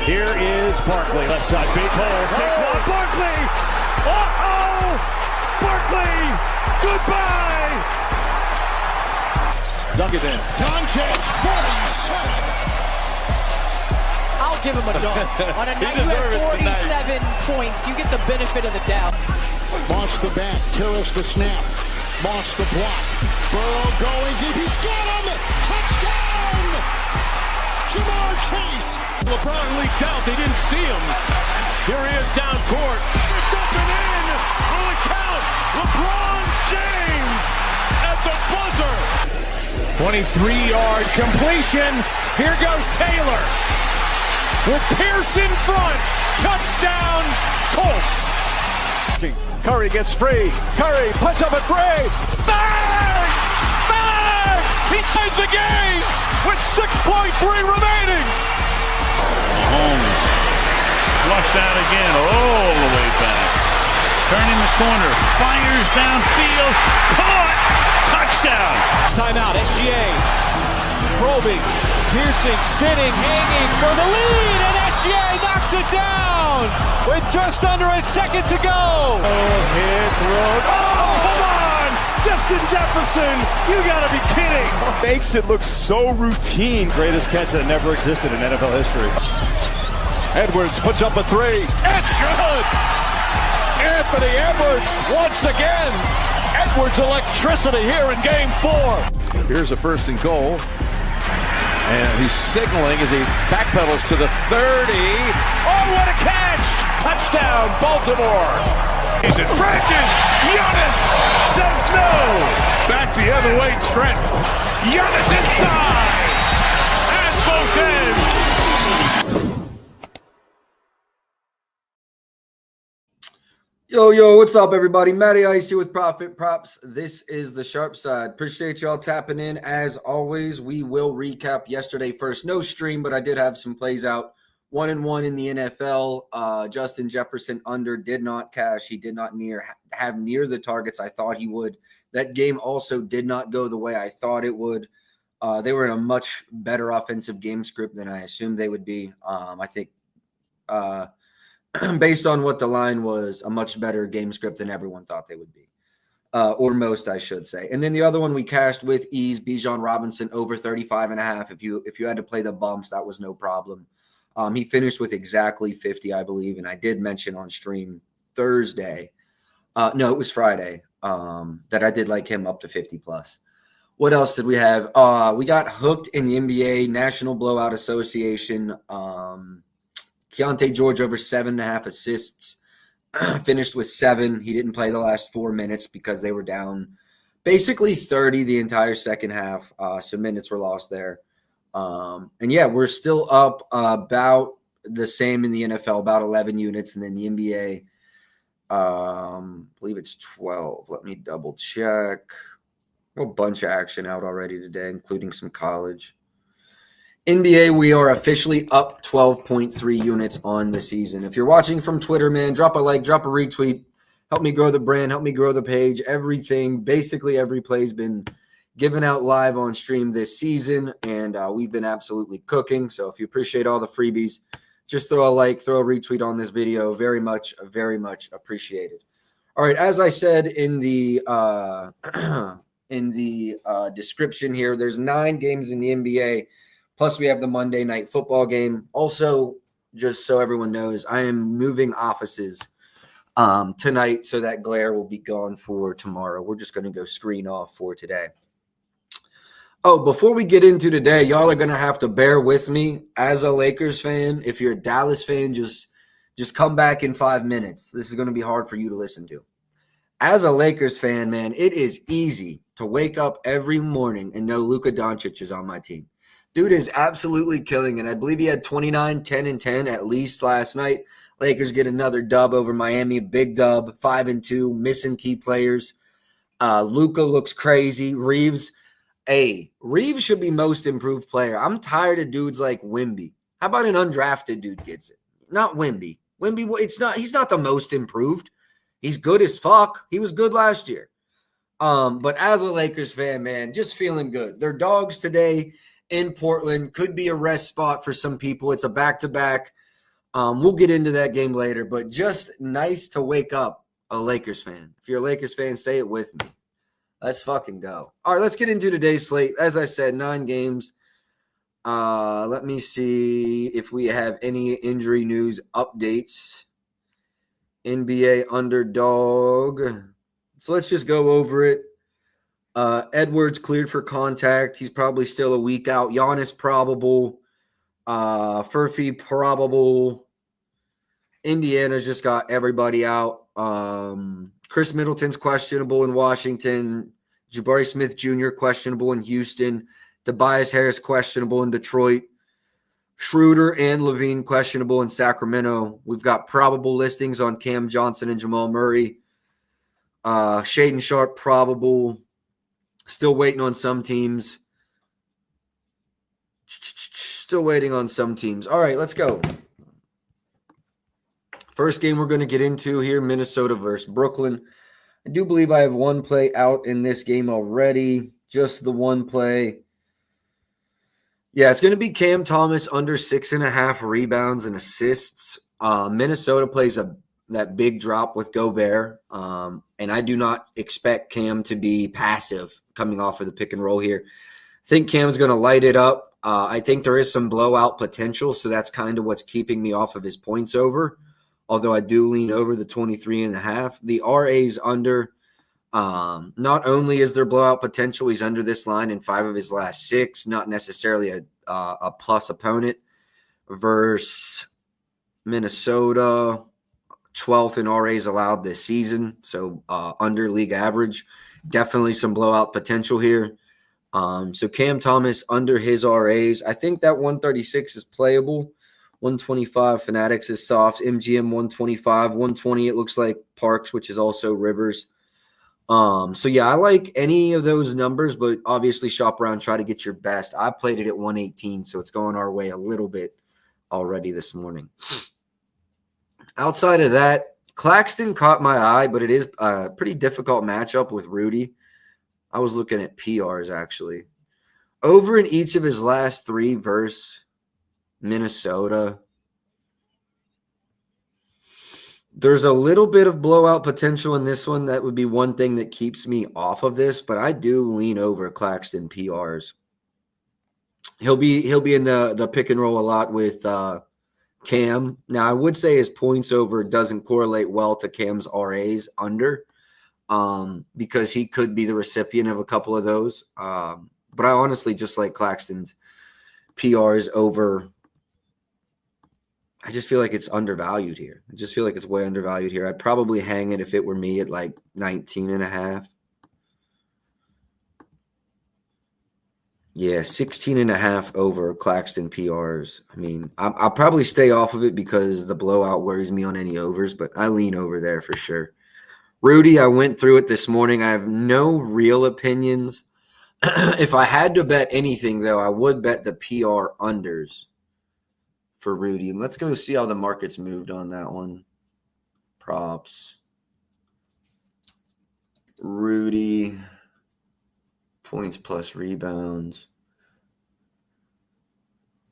Here is Barkley. Left side, big hole. Saquon Barkley. Uh-oh! Barkley! Goodbye! Dunk it in. Doncic, 47. I'll give him a dunk. On a night you have 47 points, you get the benefit of the doubt. Moss the back, Karras the snap. Moss the block. Burrow going deep. He's got him! Touchdown! Jamar Chase. LeBron leaked out. They didn't see him. Here he is down court. It's up and in. Will it count? LeBron James at the buzzer. 23-yard completion. Here goes Taylor. With Pierce in front. Touchdown, Colts. Curry gets free. Curry puts up a three. Bang! Bang! He ties the game with 6.3 remaining. Mahomes flushed out again all the way back. Turning the corner. Fires downfield. Caught! Touchdown! Timeout, SGA. Probing, piercing, spinning, hanging for the lead, and SGA knocks it down with just under a second to go. Hit road. Oh, come on! Justin Jefferson, you gotta be kidding. Makes it look so routine. Greatest catch that never existed in NFL history. Edwards puts up a three. It's good! Anthony Edwards once again. Edwards electricity here in game 4. Here's a first and goal. And he's signaling as he backpedals to the 30. Oh, what a catch! Touchdown, Baltimore! Is it Brandon? Giannis says no. Back the other way, Trent. Giannis inside. At both ends. Yo, what's up, everybody? Matty Icy with Profit Props. This is the Sharp Side. Appreciate y'all tapping in. As always, we will recap yesterday first. No stream, but I did have some plays out. 1-1 in the NFL. Justin Jefferson under did not cash. He did not have near the targets I thought he would. That game also did not go the way I thought it would. They were in a much better offensive game script than I assumed they would be. I think based on what the line was, a much better game script than everyone thought they would be. Or most, I should say. And then the other one we cashed with ease, Bijan Robinson over 35.5. If you had to play the bumps, that was no problem. He finished with exactly 50, I believe, and I did mention on stream Thursday. No, it was Friday that I did like him up to 50 plus. What else did we have? We got hooked in the NBA National Blowout Association. Keontae George over 7.5 assists. Finished with 7. He didn't play the last 4 minutes because they were down basically 30 the entire second half. Some minutes were lost there. And yeah, we're still up about the same in the NFL, about 11 units. And then the NBA, I believe it's 12. Let me double check. A bunch of action out already today, including some college. NBA, we are officially up 12.3 units on the season. If you're watching from Twitter, man, drop a like, drop a retweet. Help me grow the brand, help me grow the page. Everything, basically every play's been given out live on stream this season, and we've been absolutely cooking. So if you appreciate all the freebies, just throw a like, throw a retweet on this video. Very much appreciated. All right, as I said in the description here, there's 9 games in the NBA. Plus, we have the Monday Night Football game. Also, just so everyone knows, I am moving offices tonight, so that glare will be gone for tomorrow. We're just going to go screen off for today. Oh, before we get into today, y'all are going to have to bear with me as a Lakers fan. If you're a Dallas fan, just come back in 5 minutes. This is going to be hard for you to listen to. As a Lakers fan, man, it is easy to wake up every morning and know Luka Doncic is on my team. Dude is absolutely killing it. I believe he had 29, 10, and 10 at least last night. Lakers get another dub over Miami, big dub, 5-2, missing key players. Luka looks crazy. Reeves should be most improved player. I'm tired of dudes like Wemby. How about an undrafted dude gets it? Not Wemby. He's not the most improved. He's good as fuck. He was good last year. But as a Lakers fan, man, just feeling good. They're dogs today in Portland. Could be a rest spot for some people. It's a back-to-back. We'll get into that game later, but just nice to wake up a Lakers fan. If you're a Lakers fan, say it with me. Let's fucking go. All right, let's get into today's slate. As I said, 9 games. Let me see if we have any injury news updates. NBA underdog. So let's just go over it. Edwards cleared for contact. He's probably still a week out. Giannis probable. Furphy probable. Indiana just got everybody out. Chris Middleton's questionable in Washington. Jabari Smith Jr. questionable in Houston. Tobias Harris questionable in Detroit. Schroeder and Levine questionable in Sacramento. We've got probable listings on Cam Johnson and Jamal Murray. Shaedon Sharpe probable. Still waiting on some teams. Still waiting on some teams. All right, let's go. First game we're going to get into here, Minnesota versus Brooklyn. I do believe I have one play out in this game already. Just the one play. Yeah, it's going to be Cam Thomas under 6.5 rebounds and assists. Minnesota plays that big drop with Gobert, and I do not expect Cam to be passive coming off of the pick and roll here. I think Cam's going to light it up. I think there is some blowout potential, so that's kind of what's keeping me off of his points over, although I do lean over the 23.5. The RA's under. Not only is there blowout potential, he's under this line in 5 of his last 6, not necessarily a plus opponent versus Minnesota, 12th in RAs allowed this season, so under league average. Definitely some blowout potential here. So Cam Thomas under his RAs. I think that 136 is playable. 125 Fanatics is soft. MGM 125. 120 it looks like Parks, which is also Rivers. So yeah, I like any of those numbers, but obviously shop around, try to get your best. I played it at 118, so it's going our way a little bit already this morning. Outside of that, Claxton caught my eye, but it is a pretty difficult matchup with Rudy. I was looking at PRs actually. Over in each of his last 3 versus Minnesota, there's a little bit of blowout potential in this one. That would be one thing that keeps me off of this, but I do lean over Claxton PRs. He'll be in the pick and roll a lot with Cam. Now, I would say his points over doesn't correlate well to Cam's RAs under, because he could be the recipient of a couple of those. But I honestly just like Claxton's PRs over. I just feel like it's undervalued here. I just feel like it's way undervalued here. I'd probably hang it if it were me at like 19.5. Yeah, 16.5 over Claxton PRs. I mean, I'll probably stay off of it because the blowout worries me on any overs, but I lean over there for sure. Rudy, I went through it this morning. I have no real opinions. If I had to bet anything, though, I would bet the PR unders for Rudy. And let's go see how the market's moved on that one. Props. Rudy. Points plus rebounds.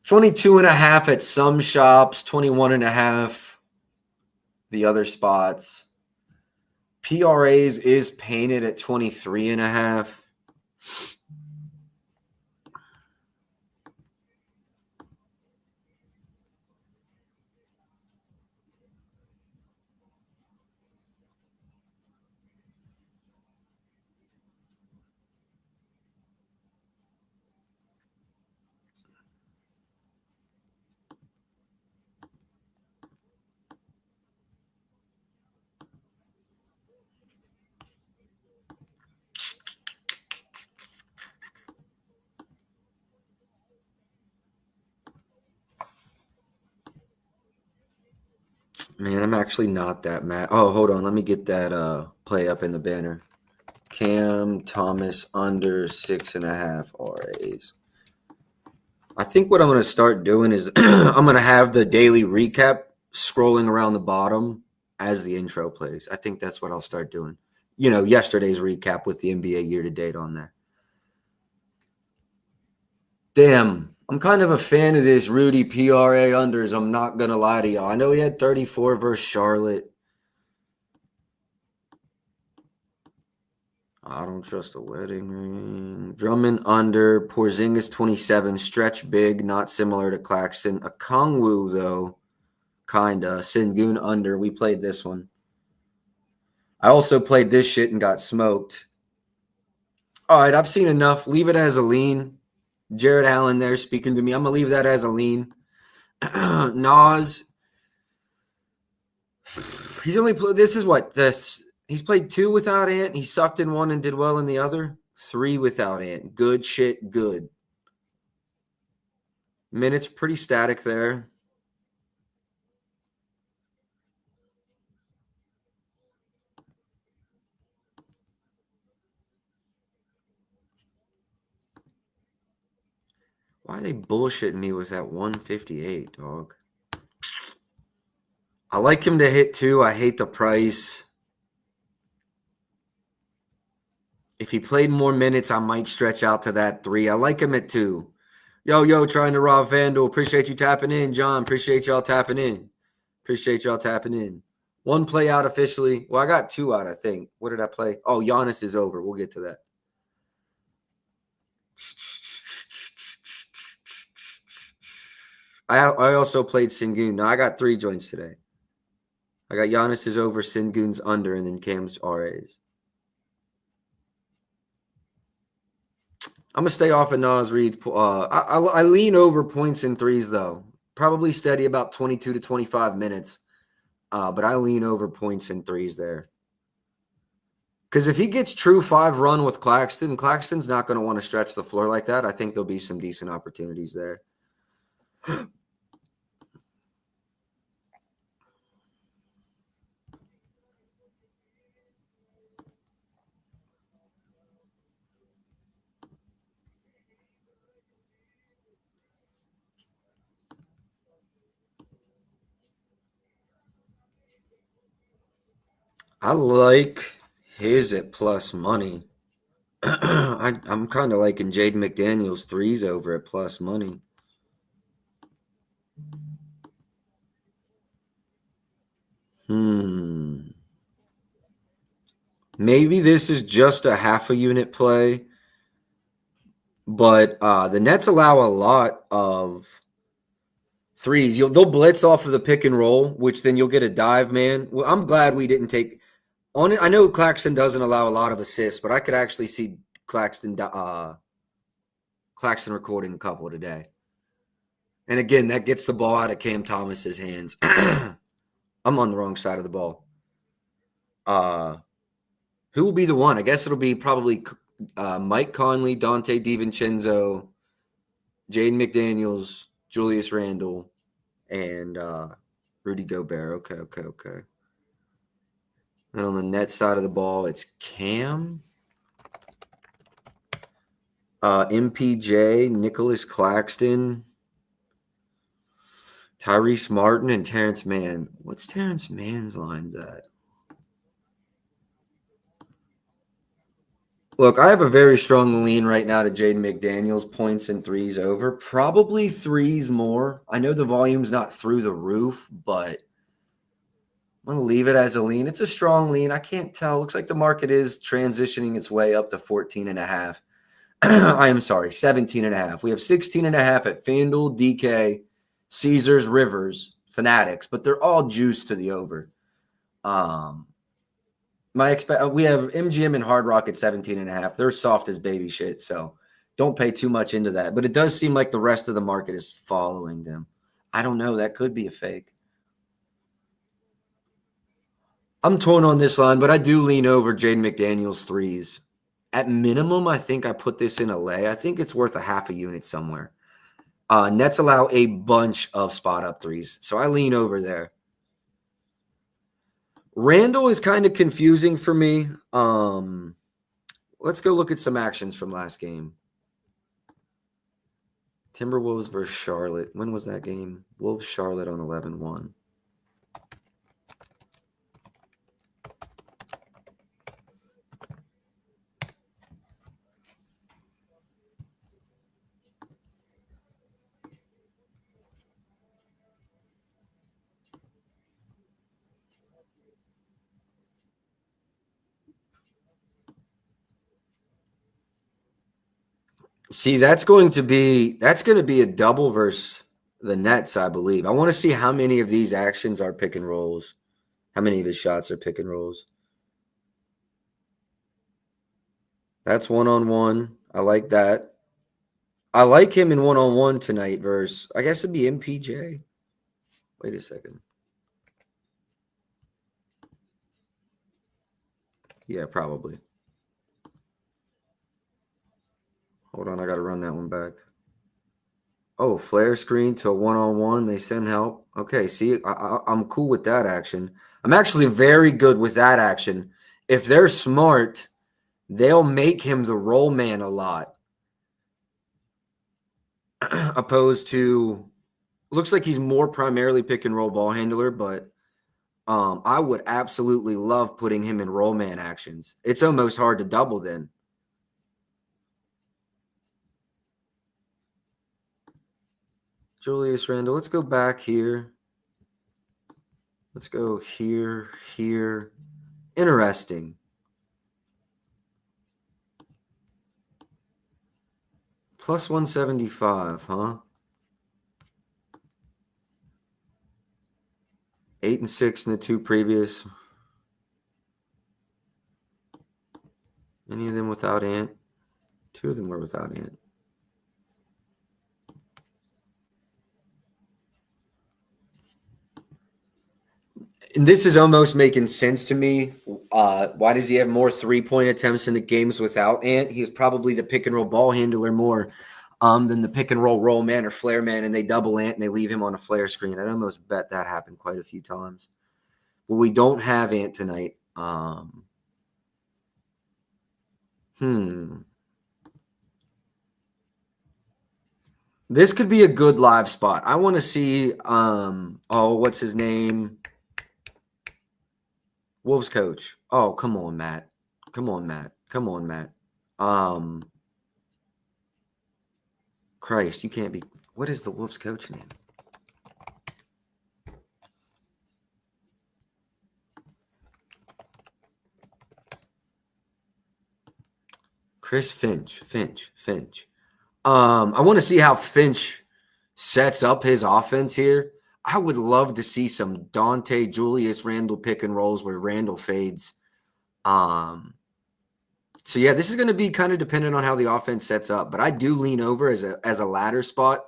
22.5 at some shops, 21.5 the other spots. PRAs is painted at 23.5. Man, I'm actually not that mad. Oh, hold on. Let me get that play up in the banner. Cam Thomas under 6.5 RAs. I think what I'm going to start doing is I'm going to have the daily recap scrolling around the bottom as the intro plays. I think that's what I'll start doing. You know, yesterday's recap with the NBA year-to-date on there. Damn. I'm kind of a fan of this Rudy PRA unders. I'm not going to lie to y'all. I know he had 34 versus Charlotte. I don't trust a wedding ring. Drummond under. Porzingis 27. Stretch big, not similar to Claxton. Okongwu, though, kinda. Sengun under. We played this one. I also played this shit and got smoked. All right, I've seen enough. Leave it as a lean. Jared Allen there speaking to me. I'm going to leave that as a lean. Nas. He's only played. This is what this. He's played 2 without Ant. He sucked in one and did well in the other. 3 without Ant. Good shit, good. Minutes pretty static there. Why are they bullshitting me with that 158, dog? I like him to hit 2. I hate the price. If he played more minutes, I might stretch out to that 3. I like him at 2. Yo, trying to rob Vandal. Appreciate you tapping in, John. Appreciate y'all tapping in. Appreciate y'all tapping in. 1 play out officially. Well, I got 2 out, I think. What did I play? Oh, Giannis is over. We'll get to that. I also played Sengun. Now, I got 3 joints today. I got Giannis is over, Sengun's under, and then Cam's RAs. I'm going to stay off of Nas Reed's. I lean over points and threes, though. Probably steady about 22 to 25 minutes. But I lean over points and threes there. Because if he gets true 5 run with Claxton, Claxton's not going to want to stretch the floor like that. I think there'll be some decent opportunities there. I like his at plus money. I'm kind of liking Jaden McDaniels 3s over at plus money. Maybe this is just a half a unit play, but the Nets allow a lot of 3s. They'll blitz off of the pick and roll, which then you'll get a dive man. Well, I'm glad we didn't take on it. I know Claxton doesn't allow a lot of assists, but I could actually see Claxton recording a couple today. And again, that gets the ball out of Cam Thomas's hands. I'm on the wrong side of the ball. Who will be the one? I guess it'll be probably Mike Conley, Dante DiVincenzo, Jaden McDaniels, Julius Randle, and Rudy Gobert. Okay. And on the net side of the ball, it's Cam, MPJ, Nicholas Claxton, Tyrese Martin, and Terrence Mann. What's Terrence Mann's lines at? Look, I have a very strong lean right now to Jaden McDaniels, points and 3s over. Probably 3s more. I know the volume's not through the roof, but I'm going to leave it as a lean. It's a strong lean. I can't tell. Looks like the market is transitioning its way up to 14.5. I am sorry, 17.5. We have 16.5 at FanDuel, DK, Caesars, Rivers, Fanatics, but they're all juiced to the over. We have MGM and Hard Rock at 17.5. They're soft as baby shit, so don't pay too much into that. But it does seem like the rest of the market is following them. I don't know. That could be a fake. I'm torn on this line, but I do lean over Jaden McDaniels 3s. At minimum, I think I put this in a lay. I think it's worth a half a unit somewhere. Nets allow a bunch of spot-up 3s, so I lean over there. Randall is kind of confusing for me. Let's go look at some actions from last game. Timberwolves versus Charlotte. When was that game? Wolves Charlotte on 11-1. See, that's going to be a double versus the Nets, I believe. I want to see how many of these actions are pick and rolls. How many of his shots are pick and rolls? That's one-on-one. I like that. I like him in one-on-one tonight versus, I guess it'd be MPJ. Wait a second. Yeah, probably. Hold on, I got to run that one back. Oh, flare screen to a one-on-one. They send help. Okay, see, I'm cool with that action. I'm actually very good with that action. If they're smart, they'll make him the roll man a lot. Opposed to, looks like he's more primarily pick and roll ball handler, but I would absolutely love putting him in roll man actions. It's almost hard to double then. Julius Randle, let's go back here. Let's go here. Interesting. Plus 175, huh? 8 and 6 in the two previous. Any of them without Ant? 2 of them were without Ant. And this is almost making sense to me. Why does he have more 3-point attempts in the games without Ant? He's probably the pick and roll ball handler more than the pick and roll man or flare man, and they double Ant and they leave him on a flare screen. I'd almost bet that happened quite a few times. Well, we don't have Ant tonight. This could be a good live spot. I want to see what's his name? Wolves coach. Oh, come on, Matt. Christ, you can't be. What is the Wolves coach name? Chris Finch. I want to see how Finch sets up his offense here. I would love to see some Dante Julius Randle pick and rolls where Randle fades. So yeah, this is going to be kind of dependent on how the offense sets up, but I do lean over as a ladder spot.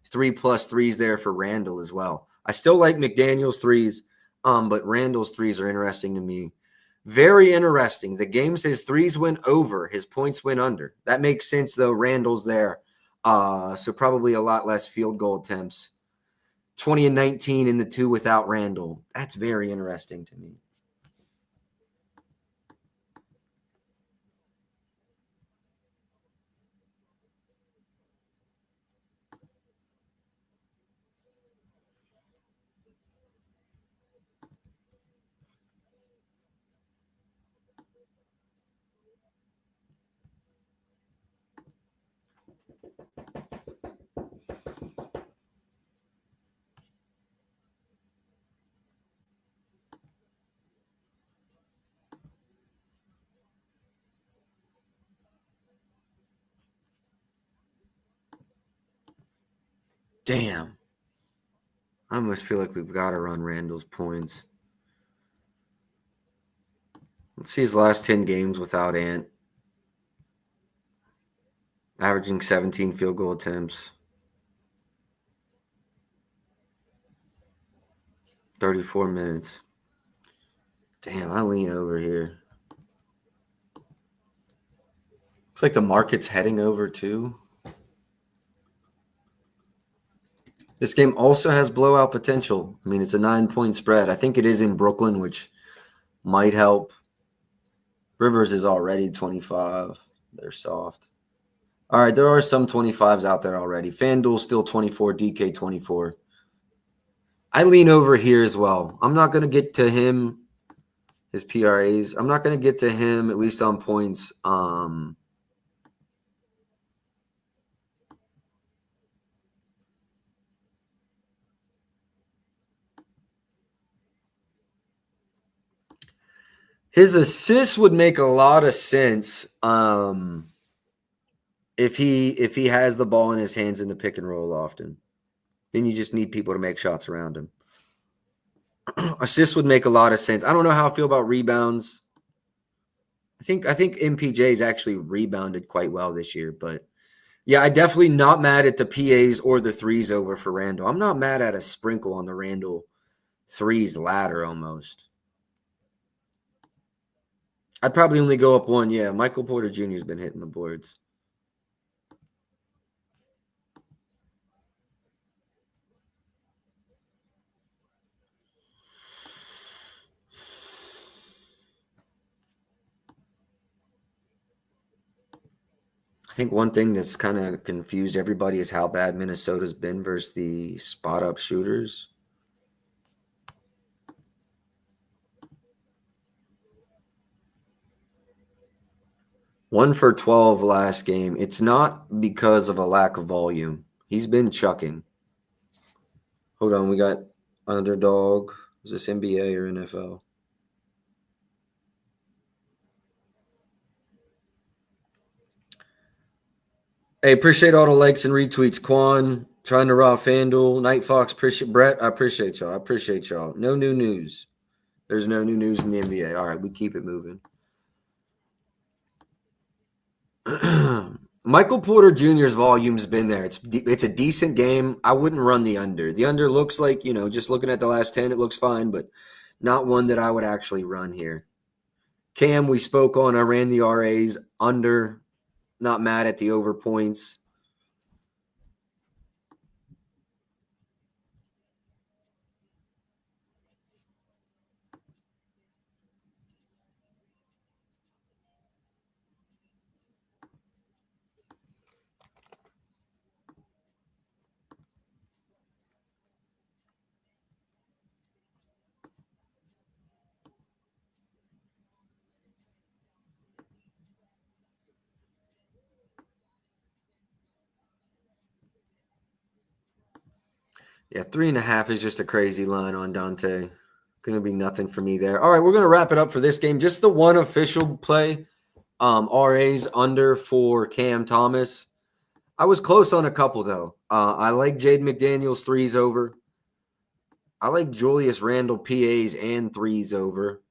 3+ threes there for Randle as well. I still like McDaniel's threes, but Randle's threes are interesting to me. Very interesting. The game says threes went over, his points went under. That makes sense though. Randle's there. So probably a lot less field goal attempts. 20 and 19 in the 2 without Randle. That's very interesting to me. Damn. I almost feel like we've got to run Randle's points. Let's see his last 10 games without Ant. Averaging 17 field goal attempts. 34 minutes. Damn, I lean over here. Looks like the market's heading over too. This game also has blowout potential. I mean, it's a 9-point spread. I think it is in Brooklyn, which might help. Rivers is already 25. They're soft. All right, there are some 25s out there already. FanDuel still 24, DK 24. I lean over here as well. I'm not going to get to him, his PRAs. I'm not going to get to him, at least on points. His assists would make a lot of sense. if he has the ball in his hands in the pick and roll often, then you just need people to make shots around him. Assists would make a lot of sense. I don't know how I feel about rebounds. I think MPJ's actually rebounded quite well this year, but yeah, I definitely not mad at the PAs or the threes over for Randall. I'm not mad at a sprinkle on the Randall threes ladder almost. I'd probably only go up one. Yeah, Michael Porter Jr. has been hitting the boards. I think one thing that's kind of confused everybody is how bad Minnesota's been versus the spot-up shooters. One for 12 last game. It's not because of a lack of volume. He's been chucking. Hold on, we got underdog. Is this NBA or NFL? Hey, appreciate all the likes and retweets. Quan, trying to rob FanDuel. Night Fox, appreciate Brett. I appreciate y'all. No new news. There's no new news in the NBA. All right, we keep it moving. Michael Porter Jr.'s volume's been there. It's a decent game. I wouldn't run the under. The under looks like, just looking at the last 10, it looks fine, but not one that I would actually run here. Cam, we spoke on. I ran the RAs under. Not mad at the over points. Yeah, 3.5 is just a crazy line on Dante. Going to be nothing for me there. All right, we're going to wrap it up for this game. Just the one official play. RAs under for Cam Thomas. I was close on a couple, though. I like Jade McDaniels threes over. I like Julius Randle PAs and threes over.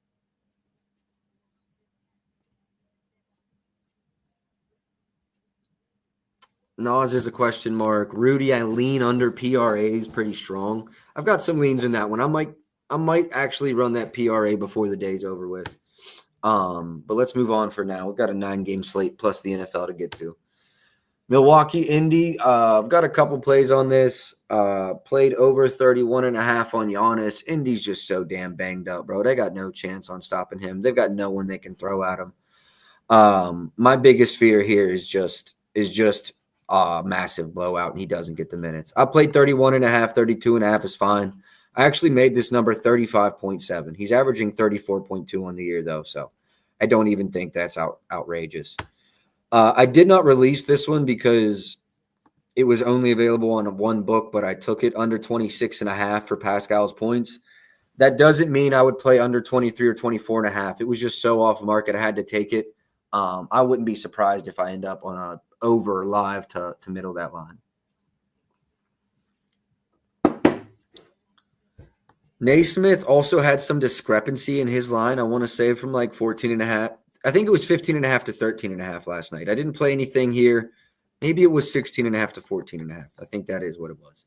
Nas is a question mark. Rudy, I lean under PRAs pretty strong. I've got some leans in that one. I might actually run that PRA before the day's over with. But let's move on for now. We've got a 9-game slate plus the NFL to get to. Milwaukee, Indy. I've got a couple plays on this. Played over 31.5 on Giannis. Indy's just so damn banged up, bro. They got no chance on stopping him. They've got no one they can throw at him. My biggest fear here is just massive blowout and he doesn't get the minutes. I played 31.5, 32.5 is fine. I actually made this number 35.7. He's averaging 34.2 on the year though, so I don't even think that's outrageous. I did not release this one because it was only available on one book, but I took it under 26.5 for Pascal's points. That doesn't mean I would play under 23 or 24.5. It was just so off market. I had to take it. I wouldn't be surprised if I end up on a over live to middle that line. Naismith also had some discrepancy in his line. I want to say from like 14.5. I think it was 15.5 to 13.5 last night. I didn't play anything here. Maybe it was 16.5 to 14.5. I think that is what it was.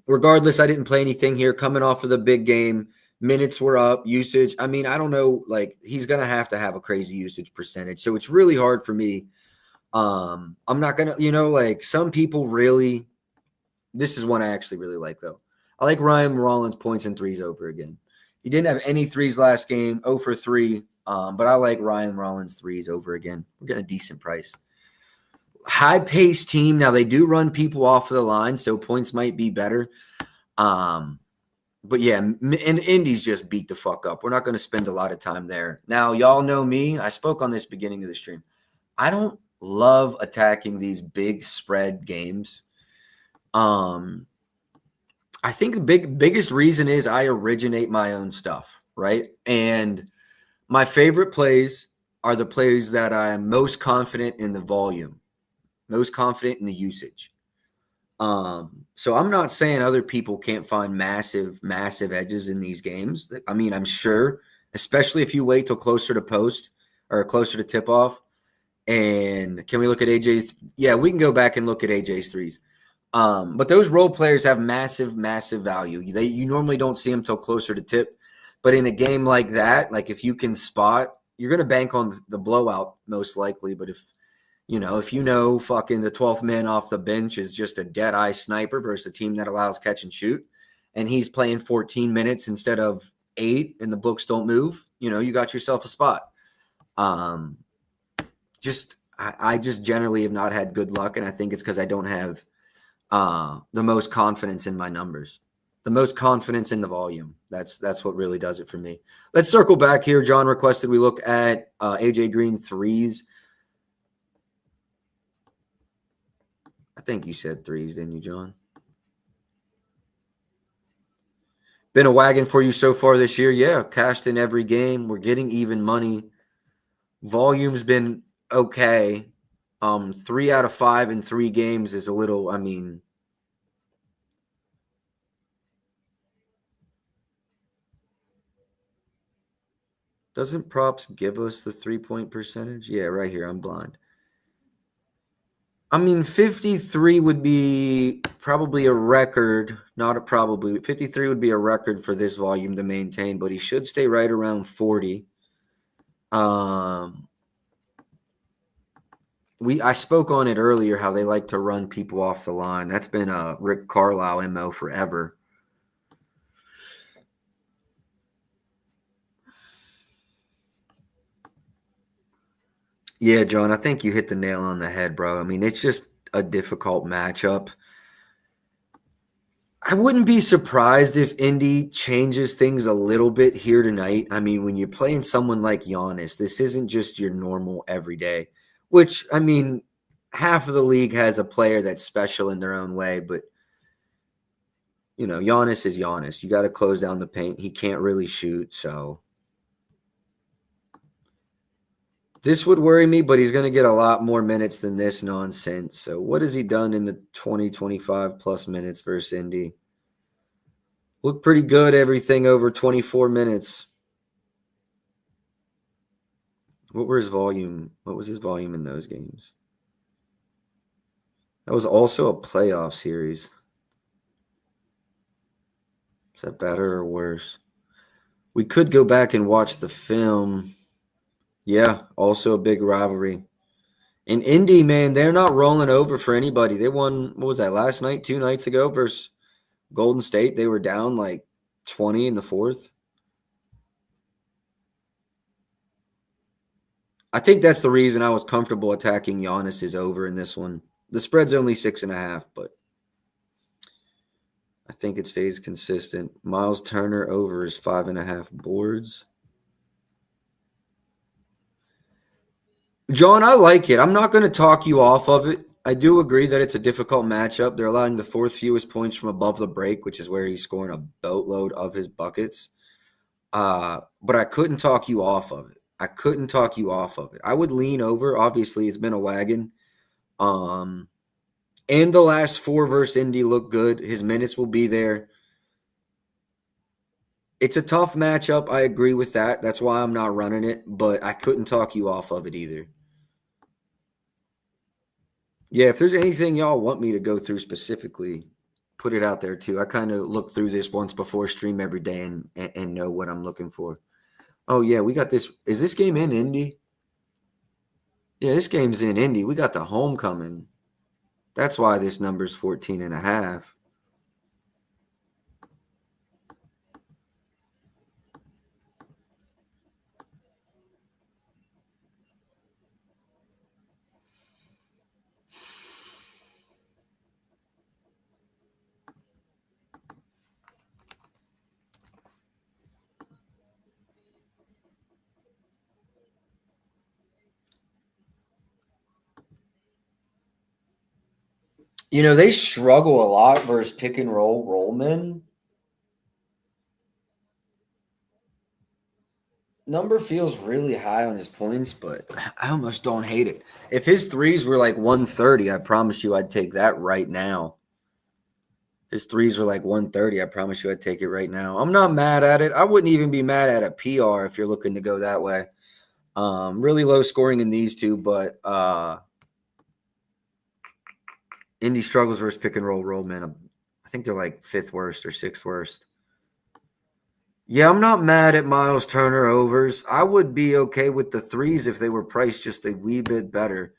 Regardless, I didn't play anything here. Coming off of the big game, minutes were up, usage. I mean, I don't know. Like, he's going to have a crazy usage percentage. So it's really hard for me. I'm not going to, like some people really, this is one I actually really like though. I like Ryan Rollins points and threes over again. He didn't have any threes last game, 0 for 3. But I like Ryan Rollins threes over again. We're getting a decent price. High-paced team. Now, they do run people off of the line, so points might be better. But, yeah, and Indy's just beat the fuck up. We're not going to spend a lot of time there. Now, y'all know me. I spoke on this beginning of the stream. I don't love attacking these big spread games. I think the biggest reason is I originate my own stuff, right? And my favorite plays are the plays that I am most confident in the volume. most confident in the usage. So I'm not saying other people can't find massive edges in these games. I mean, I'm sure, especially if you wait till closer to post or closer to tip off. And can we look at AJ's? Yeah, we can go back and look at AJ's threes. But those role players have massive value. You normally don't see them till closer to tip. But in a game like that, like if you can spot, you're going to bank on the blowout most likely. But if you know fucking the 12th man off the bench is just a dead-eye sniper versus a team that allows catch and shoot, and he's playing 14 minutes instead of 8 and the books don't move, you got yourself a spot. I just generally have not had good luck, and I think it's because I don't have the most confidence in my numbers, the most confidence in the volume. That's what really does it for me. Let's circle back here. John requested we look at AJ Green threes. I think you said threes, didn't you, John? Been a wagon for you so far this year. Yeah, cashed in every game. We're getting even money. Volume's been okay. 3 out of 5 in 3 games is a little, doesn't props give us the 3-point percentage? Yeah, right here. I'm blind. 53 would be probably a record, not a probably. 53 would be a record for this volume to maintain, but he should stay right around 40. I spoke on it earlier how they like to run people off the line. That's been a Rick Carlisle MO forever. Yeah, John, I think you hit the nail on the head, bro. It's just a difficult matchup. I wouldn't be surprised if Indy changes things a little bit here tonight. When you're playing someone like Giannis, this isn't just your normal everyday, which, half of the league has a player that's special in their own way, but, Giannis is Giannis. You got to close down the paint. He can't really shoot, so this would worry me, but he's going to get a lot more minutes than this nonsense. So what has he done in the 20-25 plus minutes versus Indy? Looked pretty good, everything over 24 minutes. What was his volume in those games? That was also a playoff series. Is that better or worse? We could go back and watch the film. Yeah, also a big rivalry. And Indy, man, they're not rolling over for anybody. They won, what was that, last night, 2 nights ago versus Golden State. They were down like 20 in the fourth. I think that's the reason I was comfortable attacking Giannis' over in this one. The spread's only 6.5, but I think it stays consistent. Miles Turner over is 5.5 boards. John, I like it. I'm not going to talk you off of it. I do agree that it's a difficult matchup. They're allowing the 4th fewest points from above the break, which is where he's scoring a boatload of his buckets. But I couldn't talk you off of it. I would lean over. Obviously, it's been a wagon. And the last 4 versus Indy look good. His minutes will be there. It's a tough matchup. I agree with that. That's why I'm not running it. But I couldn't talk you off of it either. Yeah, if there's anything y'all want me to go through specifically, put it out there too. I kind of look through this once before stream every day and know what I'm looking for. Oh, yeah, we got this. Is this game in Indy? Yeah, this game's in Indy. We got the homecoming. That's why this number's 14.5. They struggle a lot versus pick and roll men. number feels really high on his points, but I almost don't hate it. If his threes were like 130, I promise you I'd take that right now. If his threes were like 130, I promise you I'd take it right now. I'm not mad at it. I wouldn't even be mad at a PR if you're looking to go that way. Really low scoring in these two, but Indy struggles versus pick and roll man. I think they're like 5th worst or 6th worst. Yeah, I'm not mad at Miles Turner overs. I would be okay with the threes if they were priced just a wee bit better.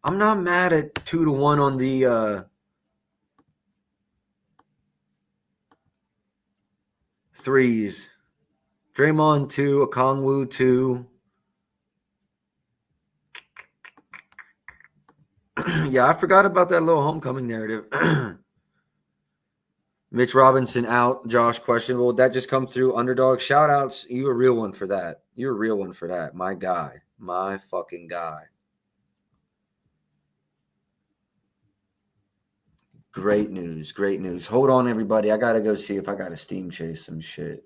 I'm not mad at 2-1 on the threes. Draymond 2, Okongwu 2. Yeah, I forgot about that little homecoming narrative. Mitch Robinson out, Josh questionable. That just come through underdog. Shout outs. You a real one for that. You're a real one for that. My guy. My fucking guy. Great news. Great news. Hold on, everybody. I got to go see if I got to steam chase some shit.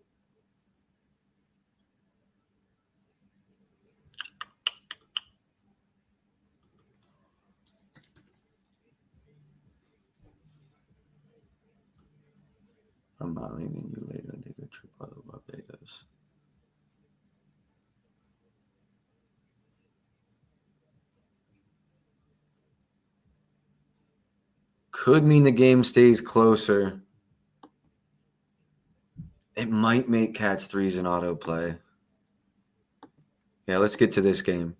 I'm not leaving you later. Take a trip out of Barbados. Could mean the game stays closer. It might make Cats threes an autoplay. Yeah, let's get to this game.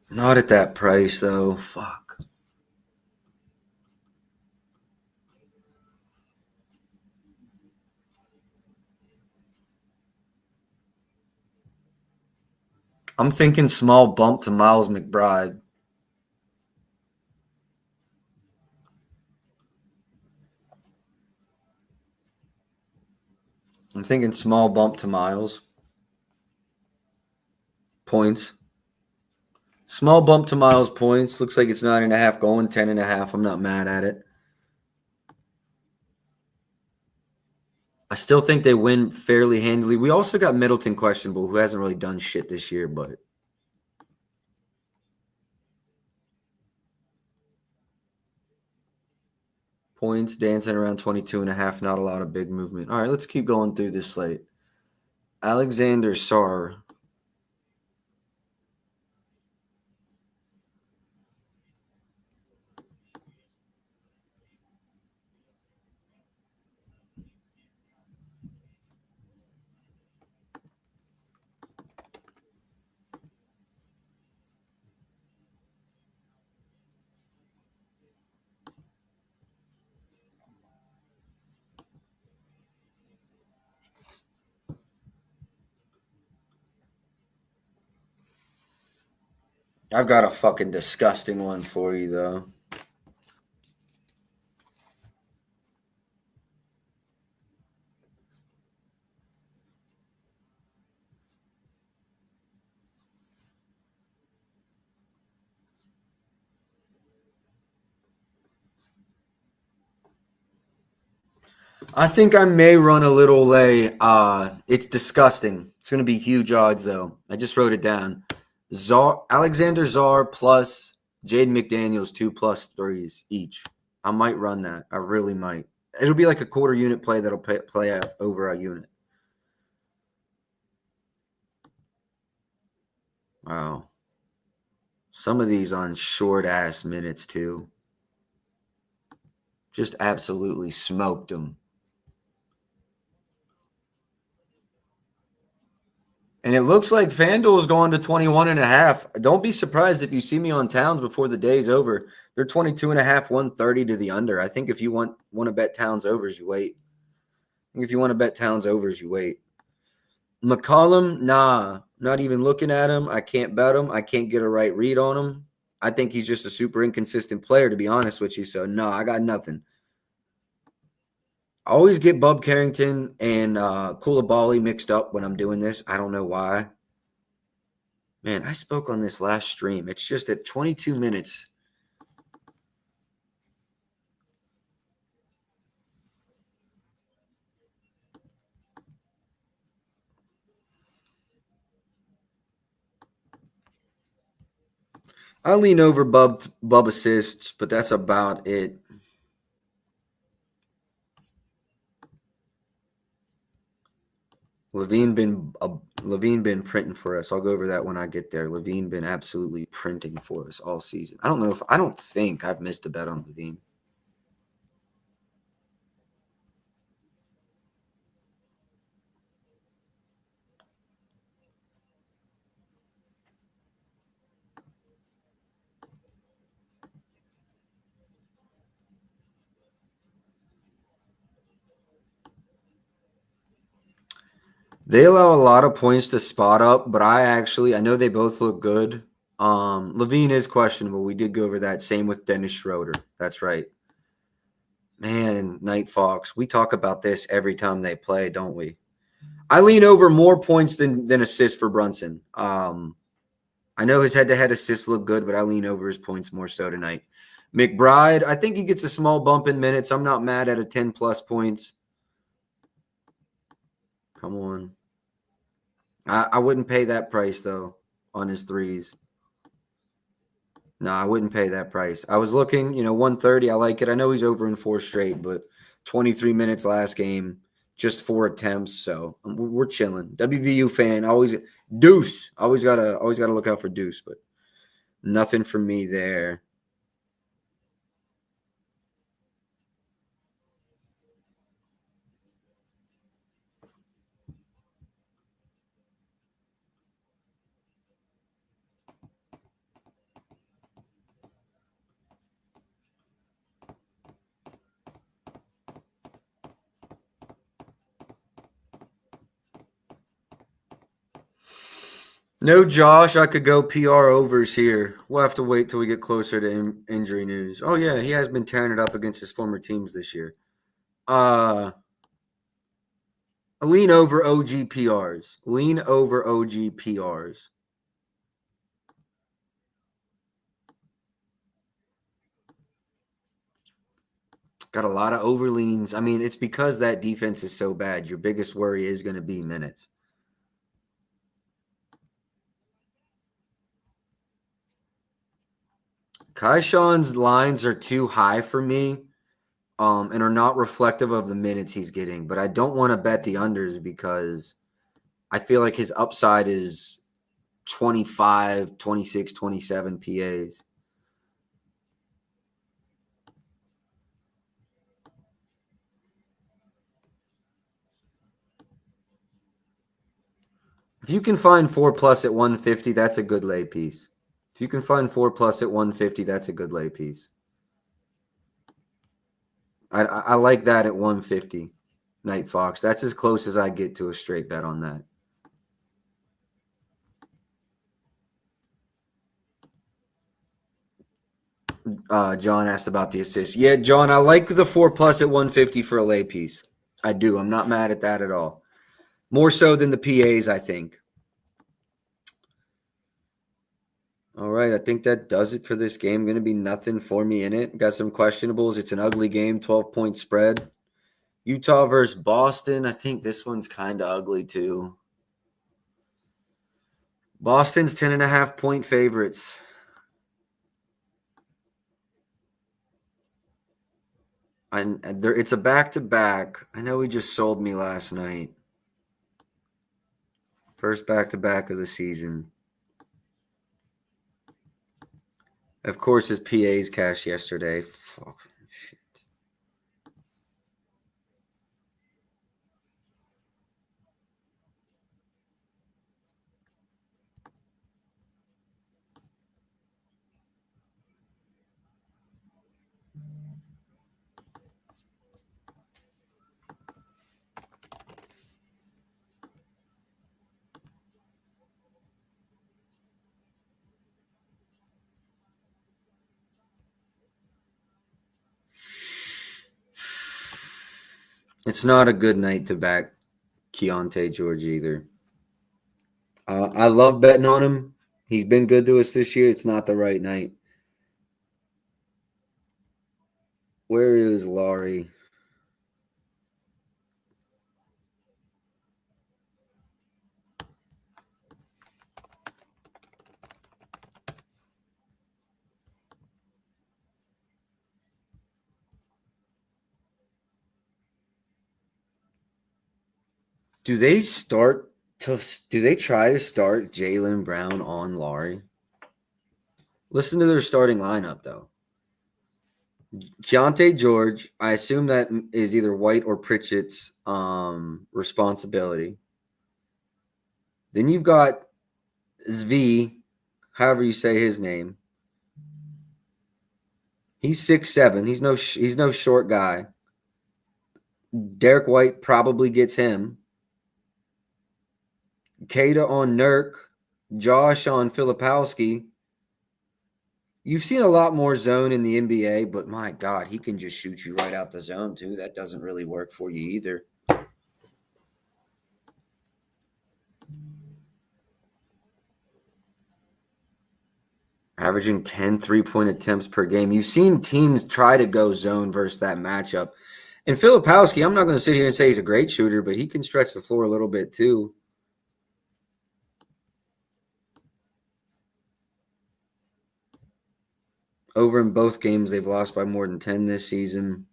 Not at that price, though. Fuck. I'm thinking small bump to Miles McBride. I'm thinking small bump to Miles. Points. Small bump to Miles points. Looks like it's 9.5 going, 10.5. I'm not mad at it. I still think they win fairly handily. We also got Middleton questionable, who hasn't really done shit this year, but points dancing around 22.5. Not a lot of big movement. All right, let's keep going through this slate. Alexander Sarr. I've got a fucking disgusting one for you, though. I think I may run a little lay. It's disgusting. It's going to be huge odds, though. I just wrote it down. Alexander Czar plus Jaden McDaniels 2+3s each. I might run that. I really might. It'll be like a quarter unit play that'll play out over a unit. Wow. Some of these on short-ass minutes, too. Just absolutely smoked them. And it looks like FanDuel is going to 21.5. Don't be surprised if you see me on Towns before the day's over. They're 22.5, 130 to the under. I think if you want to bet Towns overs, you wait. I think if you want to bet Towns overs, you wait. McCollum, nah. Not even looking at him. I can't bet him. I can't get a right read on him. I think he's just a super inconsistent player, to be honest with you. So, no, I got nothing. I always get Bub Carrington and Koulibaly mixed up when I'm doing this. I don't know why. Man, I spoke on this last stream. It's just at 22 minutes. I lean over Bub assists, but that's about it. Levine been printing for us. I'll go over that when I get there. Levine been absolutely printing for us all season. I don't think I've missed a bet on Levine. They allow a lot of points to spot up, but I know they both look good. Levine is questionable. We did go over that. Same with Dennis Schroeder. That's right. Man, Night Fox. We talk about this every time they play, don't we? I lean over more points than assists for Brunson. I know his head-to-head assists look good, but I lean over his points more so tonight. McBride, I think he gets a small bump in minutes. I'm not mad at a 10-plus points. Come on. I wouldn't pay that price, though, on his threes. No, I wouldn't pay that price. I was looking, 130. I like it. I know he's over in 4 straight, but 23 minutes last game, just 4 attempts. So we're chilling. WVU fan, always Deuce. Always gotta look out for Deuce, but nothing for me there. No, Josh, I could go PR overs here. We'll have to wait till we get closer to injury news. Oh, yeah, he has been tearing it up against his former teams this year. A lean over OG PRs. Lean over OG PRs. Got a lot of overleans. I mean, it's because that defense is so bad. Your biggest worry is going to be minutes. Kaishan's lines are too high for me and are not reflective of the minutes he's getting. But I don't want to bet the unders because I feel like his upside is 25, 26, 27 PAs. If you can find 4+ at 150, that's a good lay piece. If you can find 4+ at 150, that's a good lay piece. I like that at 150, Night Fox. That's as close as I get to a straight bet on that. John asked about the assist. Yeah, John, I like the 4+ at 150 for a lay piece. I do. I'm not mad at that at all. More so than the PAs, I think. All right, I think that does it for this game. Going to be nothing for me in it. Got some questionables. It's an ugly game, 12-point spread. Utah versus Boston. I think this one's kind of ugly too. Boston's 10.5-point favorites. It's a back-to-back. I know he just sold me last night. First back-to-back of the season. Of course, his PA's cashed yesterday. Fuck. Shit. It's not a good night to back Keontae George either. I love betting on him. He's been good to us this year. It's not the right night. Where is Laurie? Do they try to start Jaylen Brown on Laurie? Listen to their starting lineup, though. Keontae George, I assume that is either White or Pritchett's responsibility. Then you've got Zvi, however you say his name. He's 6'7". He's no short guy. Derek White probably gets him. Kada on Nurk, Josh on Filipowski. You've seen a lot more zone in the NBA, but my God, he can just shoot you right out the zone too. That doesn't really work for you either. Averaging 10 3-point attempts per game. You've seen teams try to go zone versus that matchup. And Filipowski, I'm not going to sit here and say he's a great shooter, but he can stretch the floor a little bit too. Over in both games, they've lost by more than 10 this season.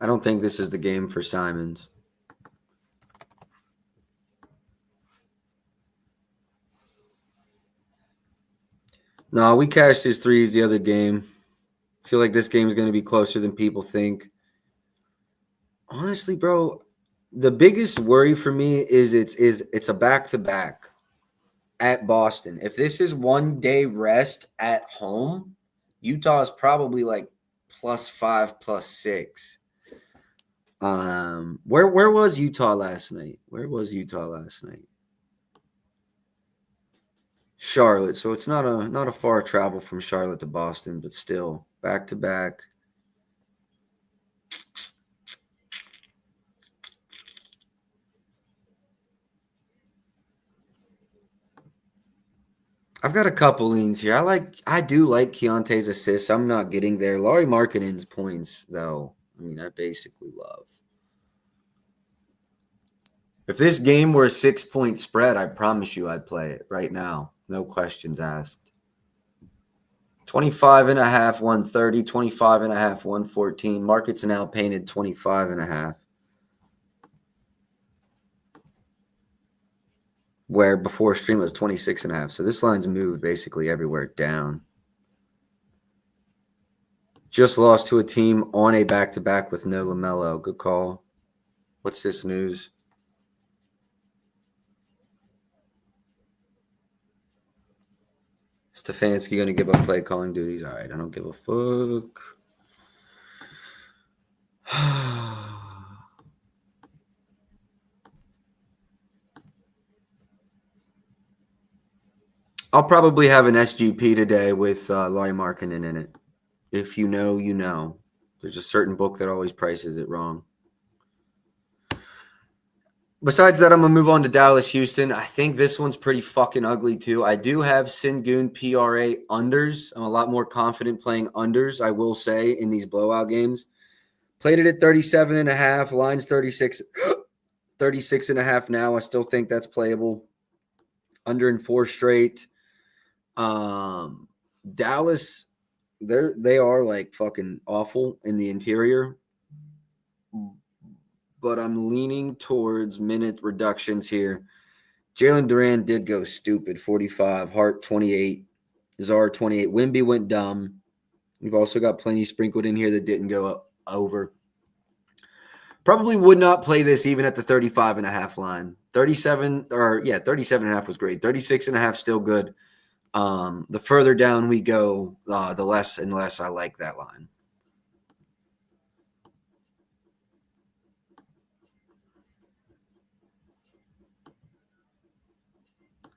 I don't think this is the game for Simons. No, we cashed his threes the other game. I feel like this game is going to be closer than people think. Honestly, bro, the biggest worry for me is it's a back-to-back at Boston. If this is 1 day rest at home, Utah is probably like +5, +6. Where was Utah last night? Charlotte. So it's not a far travel from Charlotte to Boston, but still back to back. I've got a couple leans here. I do like Keontae's assists. I'm not getting there. Lauri Markkanen's points, though. I mean, I basically love. If this game were a 6-point spread, I promise you I'd play it right now. No questions asked. 25.5, 130, 25.5, 114. Market's now painted 25.5. Where before stream was 26.5. So this line's moved basically everywhere down. Just lost to a team on a back-to-back with no LaMelo. Good call. What's this news? Stefanski going to give up play calling duties. All right, I don't give a fuck. I'll probably have an SGP today with Lauri Markkanen in it. If you know, you know. There's a certain book that always prices it wrong. Besides that, I'm going to move on to Dallas-Houston. I think this one's pretty fucking ugly, too. I do have Sengun PRA unders. I'm a lot more confident playing unders, I will say, in these blowout games. Played it at 37.5. Line's 36.5 now. I still think that's playable. Under in 4 straight. Dallas, they are like fucking awful in the interior. But I'm leaning towards minute reductions here. Jalen Duran did go stupid, 45. Hart, 28. Czar, 28. Wemby went dumb. We've also got plenty sprinkled in here that didn't go over. Probably would not play this even at the 35.5 line. 37.5 was great. 36.5 still good. The further down we go, the less and less I like that line.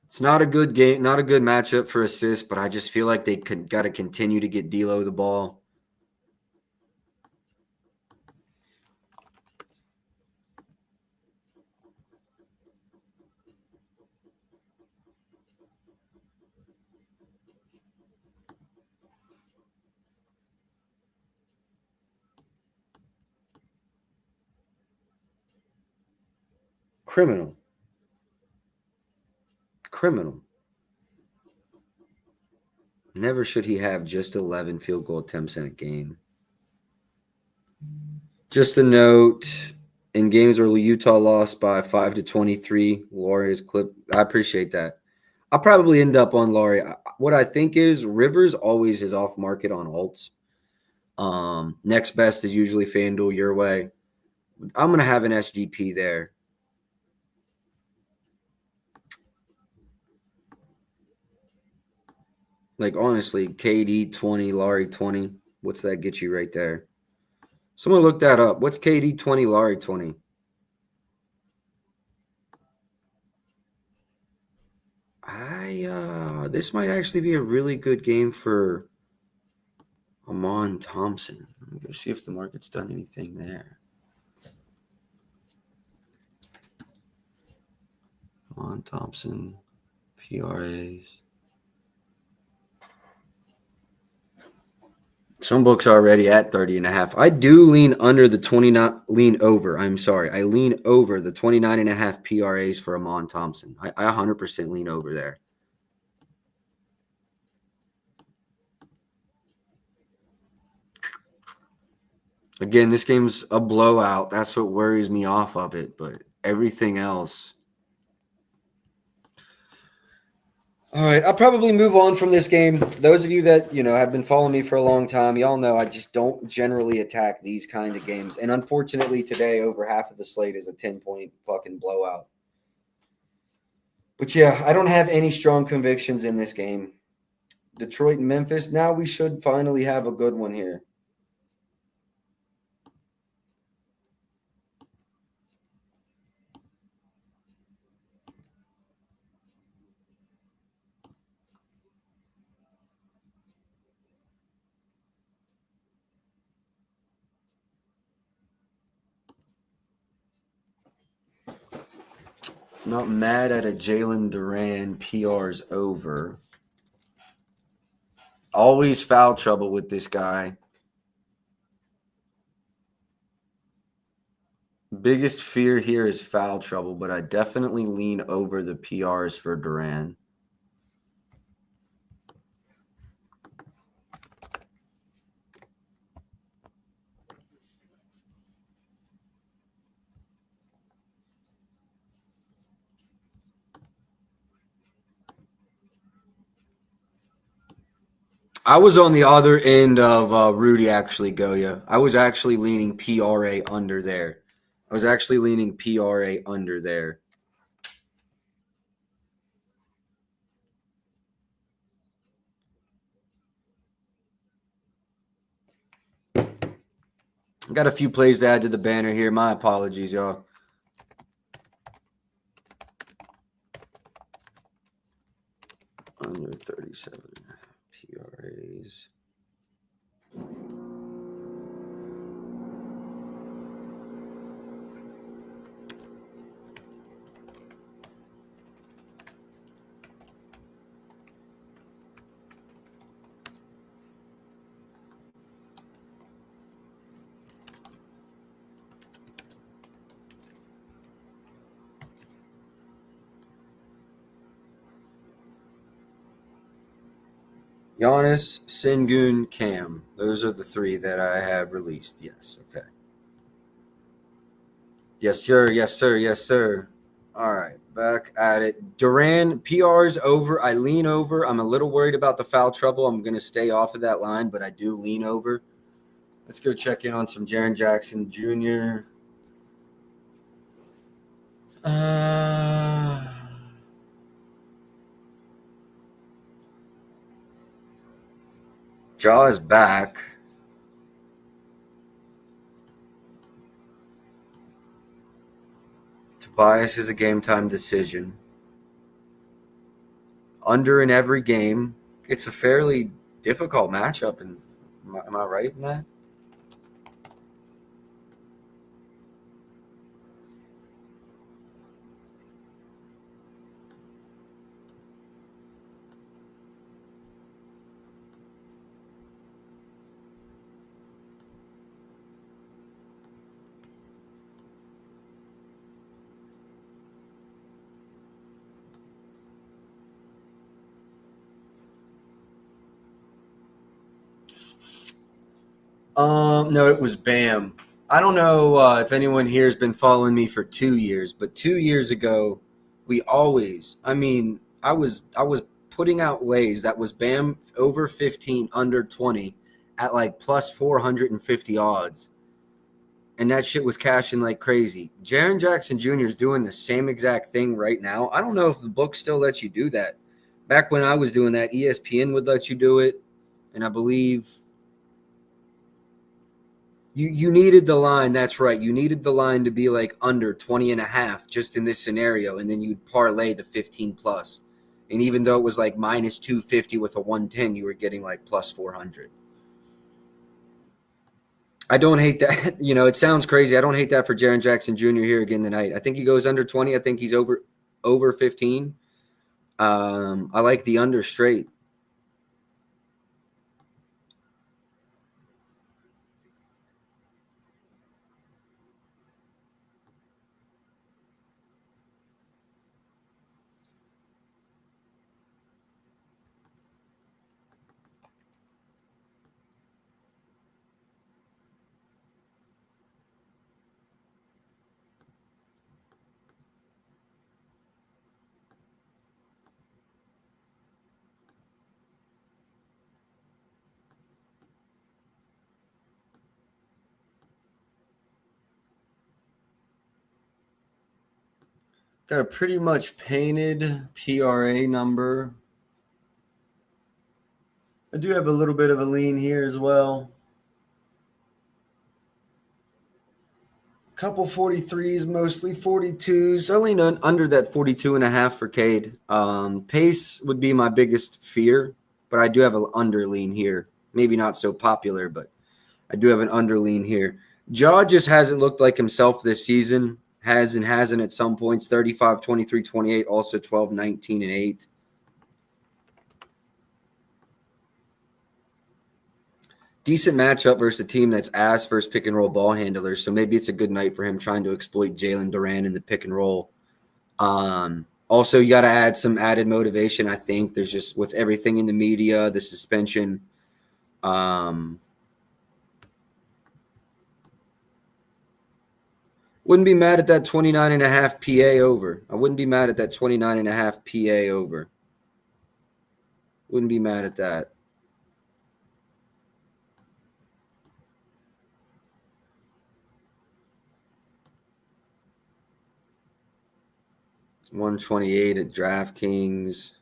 It's not a good game, not a good matchup for assists, but I just feel like they got to continue to get D'Lo the ball. Criminal. Criminal. Never should he have just 11 field goal attempts in a game. Just a note, in games where Utah lost by 5-23, Laurie's clip. I appreciate that. I'll probably end up on Laurie. What I think is Rivers always is off market on alts. Next best is usually FanDuel your way. I'm going to have an SGP there. Like, honestly, KD 20, Laurie 20. What's that get you right there? Someone look that up. What's KD 20, Laurie 20? This might actually be a really good game for Amon Thompson. Let me go see if the market's done anything there. Amon Thompson, PRAs. Some books are already at 30.5. I do lean under the 29. Lean over. I'm sorry. I lean over the 29.5 PRAs for Amon Thompson. I 100% lean over there. Again, this game's a blowout. That's what worries me off of it. But everything else. All right, I'll probably move on from this game. Those of you that, have been following me for a long time, y'all know I just don't generally attack these kind of games. And unfortunately today, over half of the slate is a 10-point fucking blowout. But yeah, I don't have any strong convictions in this game. Detroit and Memphis, now we should finally have a good one here. Not mad at a Jalen Duran PR's over. Always foul trouble with this guy. Biggest fear here is foul trouble, but I definitely lean over the PRs for Duran. I was on the other end of Rudy, actually, Goya. I was actually leaning PRA under there. Got a few plays to add to the banner here. My apologies, y'all. Under 37 PRAs. Giannis, Sengun, Cam. Those are the three that I have released. Yes, okay. Yes, sir. Yes, sir. Yes, sir. All right, back at it. Duran, PR's over. I lean over. I'm a little worried about the foul trouble. I'm going to stay off of that line, but I do lean over. Let's go check in on some Jaren Jackson Jr. Jaw is back. Tobias is a game time decision. Under in every game. It's a fairly difficult matchup. And am I right in that? No, it was Bam. I don't know if anyone here has been following me for 2 years, but 2 years ago, I was putting out lays that was Bam over 15, under 20 at like plus 450 odds. And that shit was cashing like crazy. Jaren Jackson Jr. is doing the same exact thing right now. I don't know if the book still lets you do that. Back when I was doing that, ESPN would let you do it. And I believe you needed the line. That's right. You needed the line to be like under 20 and a half just in this scenario. And then you'd parlay the 15 plus. And even though it was like minus 250 with a 110, you were getting like plus 400. I don't hate that. It sounds crazy. I don't hate that for Jaren Jackson Jr. here again tonight. I think he goes under 20. I think he's over 15. I like the under straight. Got a pretty much painted PRA number. I do have a little bit of a lean here as well. Couple 43s, mostly 42s. I lean under that 42.5 for Cade. Pace would be my biggest fear, but I do have an under lean here. Maybe not so popular, but I do have an under lean here. Jaw just hasn't looked like himself this season. Has and hasn't at some points. 35, 23, 28, also 12, 19, and 8. Decent matchup versus a team that's ass versus pick and roll ball handlers. So maybe it's a good night for him trying to exploit Jalen Duran in the pick and roll. Also, you got to add some added motivation, I think. There's just with everything in the media, the suspension. Wouldn't be mad at that 29.5 PA over. I wouldn't be mad at that 29.5 PA over. Wouldn't be mad at that. $128 at DraftKings.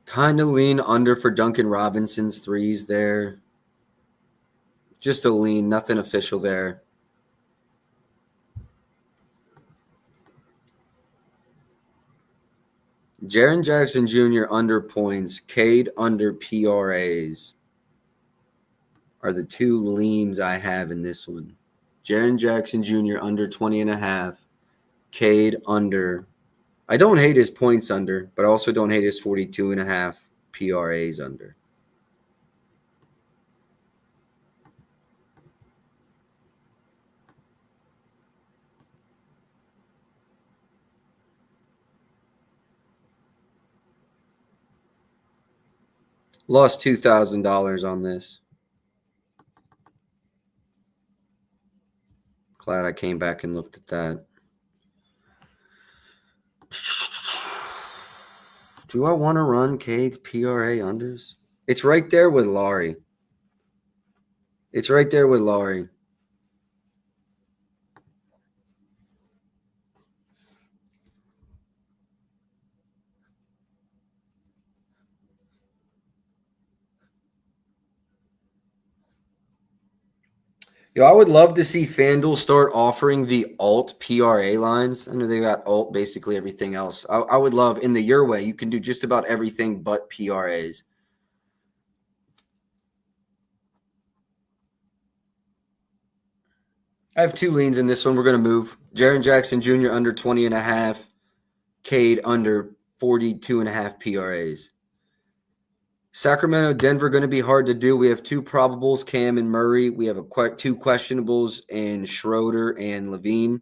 Kind of lean under for Duncan Robinson's threes there. Just a lean, nothing official there. Jaren Jackson Jr. under points, Cade under PRAs are the two leans I have in this one. Jaren Jackson Jr. under 20.5, Cade under. I don't hate his points under, but I also don't hate his 42.5 PRAs under. Lost $2,000 on this. Glad I came back and looked at that. Do I want to run Cade's PRA unders? It's right there with Laurie. It's right there with Laurie. I would love to see FanDuel start offering the alt PRA lines. I know they got alt basically everything else. I would love in the your way. You can do just about everything but PRAs. I have two leans in this one. We're going to move. Jaren Jackson Jr. under 20.5. Cade under 42.5 PRAs. Sacramento, Denver going to be hard to do. We have two probables, Cam and Murray. We have two questionables in Schroeder and Levine.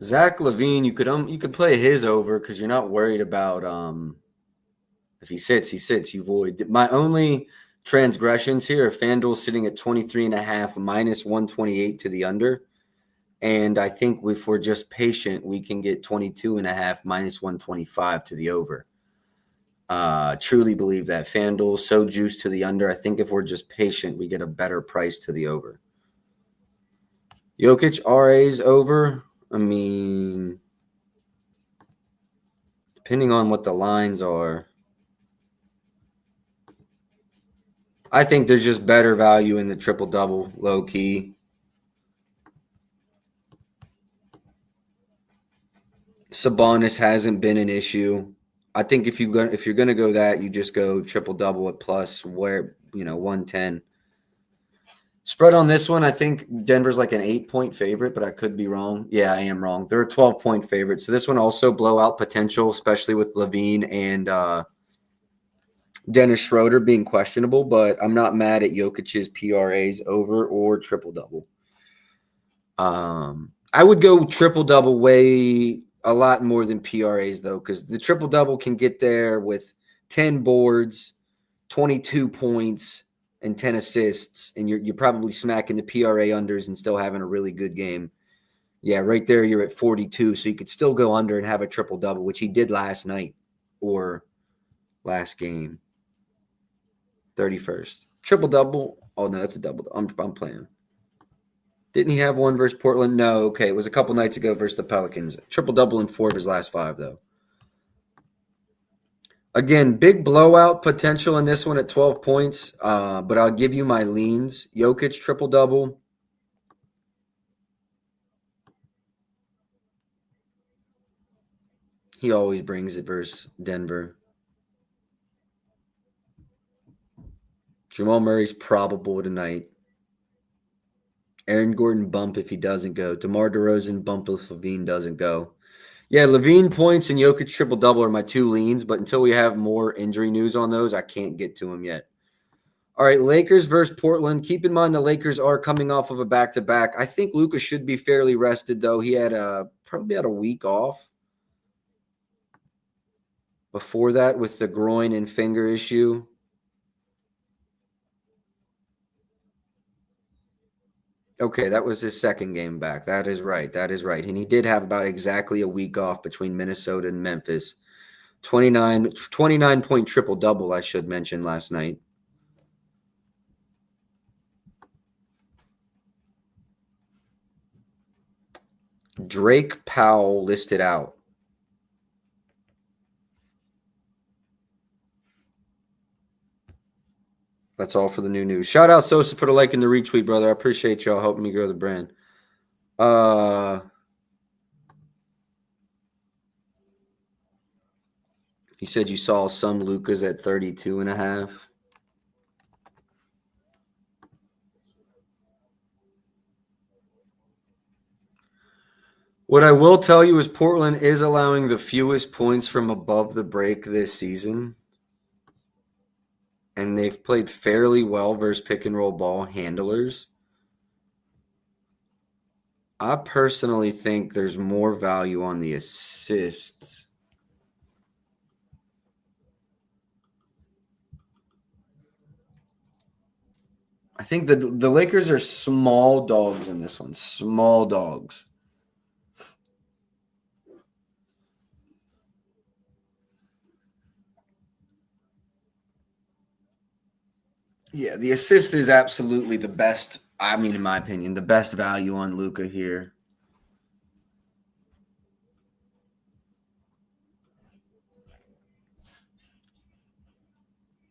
Zach LaVine, you could play his over because you're not worried about if he sits, he sits. You void. My only transgressions here are FanDuel sitting at 23.5 minus 128 to the under. And I think if we're just patient, we can get 22.5 minus 125 to the over. Truly believe that. FanDuel so juiced to the under. I think if we're just patient, we get a better price to the over. Jokic RA's over. I mean, depending on what the lines are, I think there's just better value in the triple-double, low-key. Sabonis hasn't been an issue. I think if you're gonna go that, you just go triple-double at plus 110. Spread on this one, I think Denver's like an 8-point favorite, but I could be wrong. Yeah, I am wrong. They're a 12-point favorite. So this one also blowout potential, especially with LaVine and Dennis Schroeder being questionable, but I'm not mad at Jokic's PRAs over or triple-double. I would go triple-double way a lot more than PRAs, though, because the triple-double can get there with 10 boards, 22 points, and 10 assists, and you're probably smacking the PRA unders and still having a really good game. Yeah, right there you're at 42, so you could still go under and have a triple-double, which he did last night or last game. 31st. Triple-double. Oh, no, that's a double. I'm playing. Didn't he have one versus Portland? No, okay. It was a couple nights ago versus the Pelicans. Triple-double in 4 of his last 5, though. Again, big blowout potential in this one at 12 points, but I'll give you my leans. Jokic, triple-double. He always brings it versus Denver. Jamal Murray's probable tonight. Aaron Gordon bump if he doesn't go. DeMar DeRozan bump if LaVine doesn't go. Yeah, LaVine points and Jokic triple-double are my 2 leans, but until we have more injury news on those, I can't get to them yet. All right, Lakers versus Portland. Keep in mind the Lakers are coming off of a back-to-back. I think Luka should be fairly rested, though. He had probably had a week off before that with the groin and finger issue. Okay, that was his second game back. That is right. And he did have about exactly a week off between Minnesota and Memphis. 29-point triple-double, I should mention, last night. Drake Powell listed out. That's all for the new news. Shout out Sosa for the like and the retweet, brother. I appreciate y'all helping me grow the brand. You said you saw some Lukas at 32.5. What I will tell you is Portland is allowing the fewest points from above the break this season. And they've played fairly well versus pick-and-roll ball handlers. I personally think there's more value on the assists. I think the Lakers are small dogs in this one. Small dogs. Yeah, the assist is absolutely the best. I mean, in my opinion, the best value on Luka here.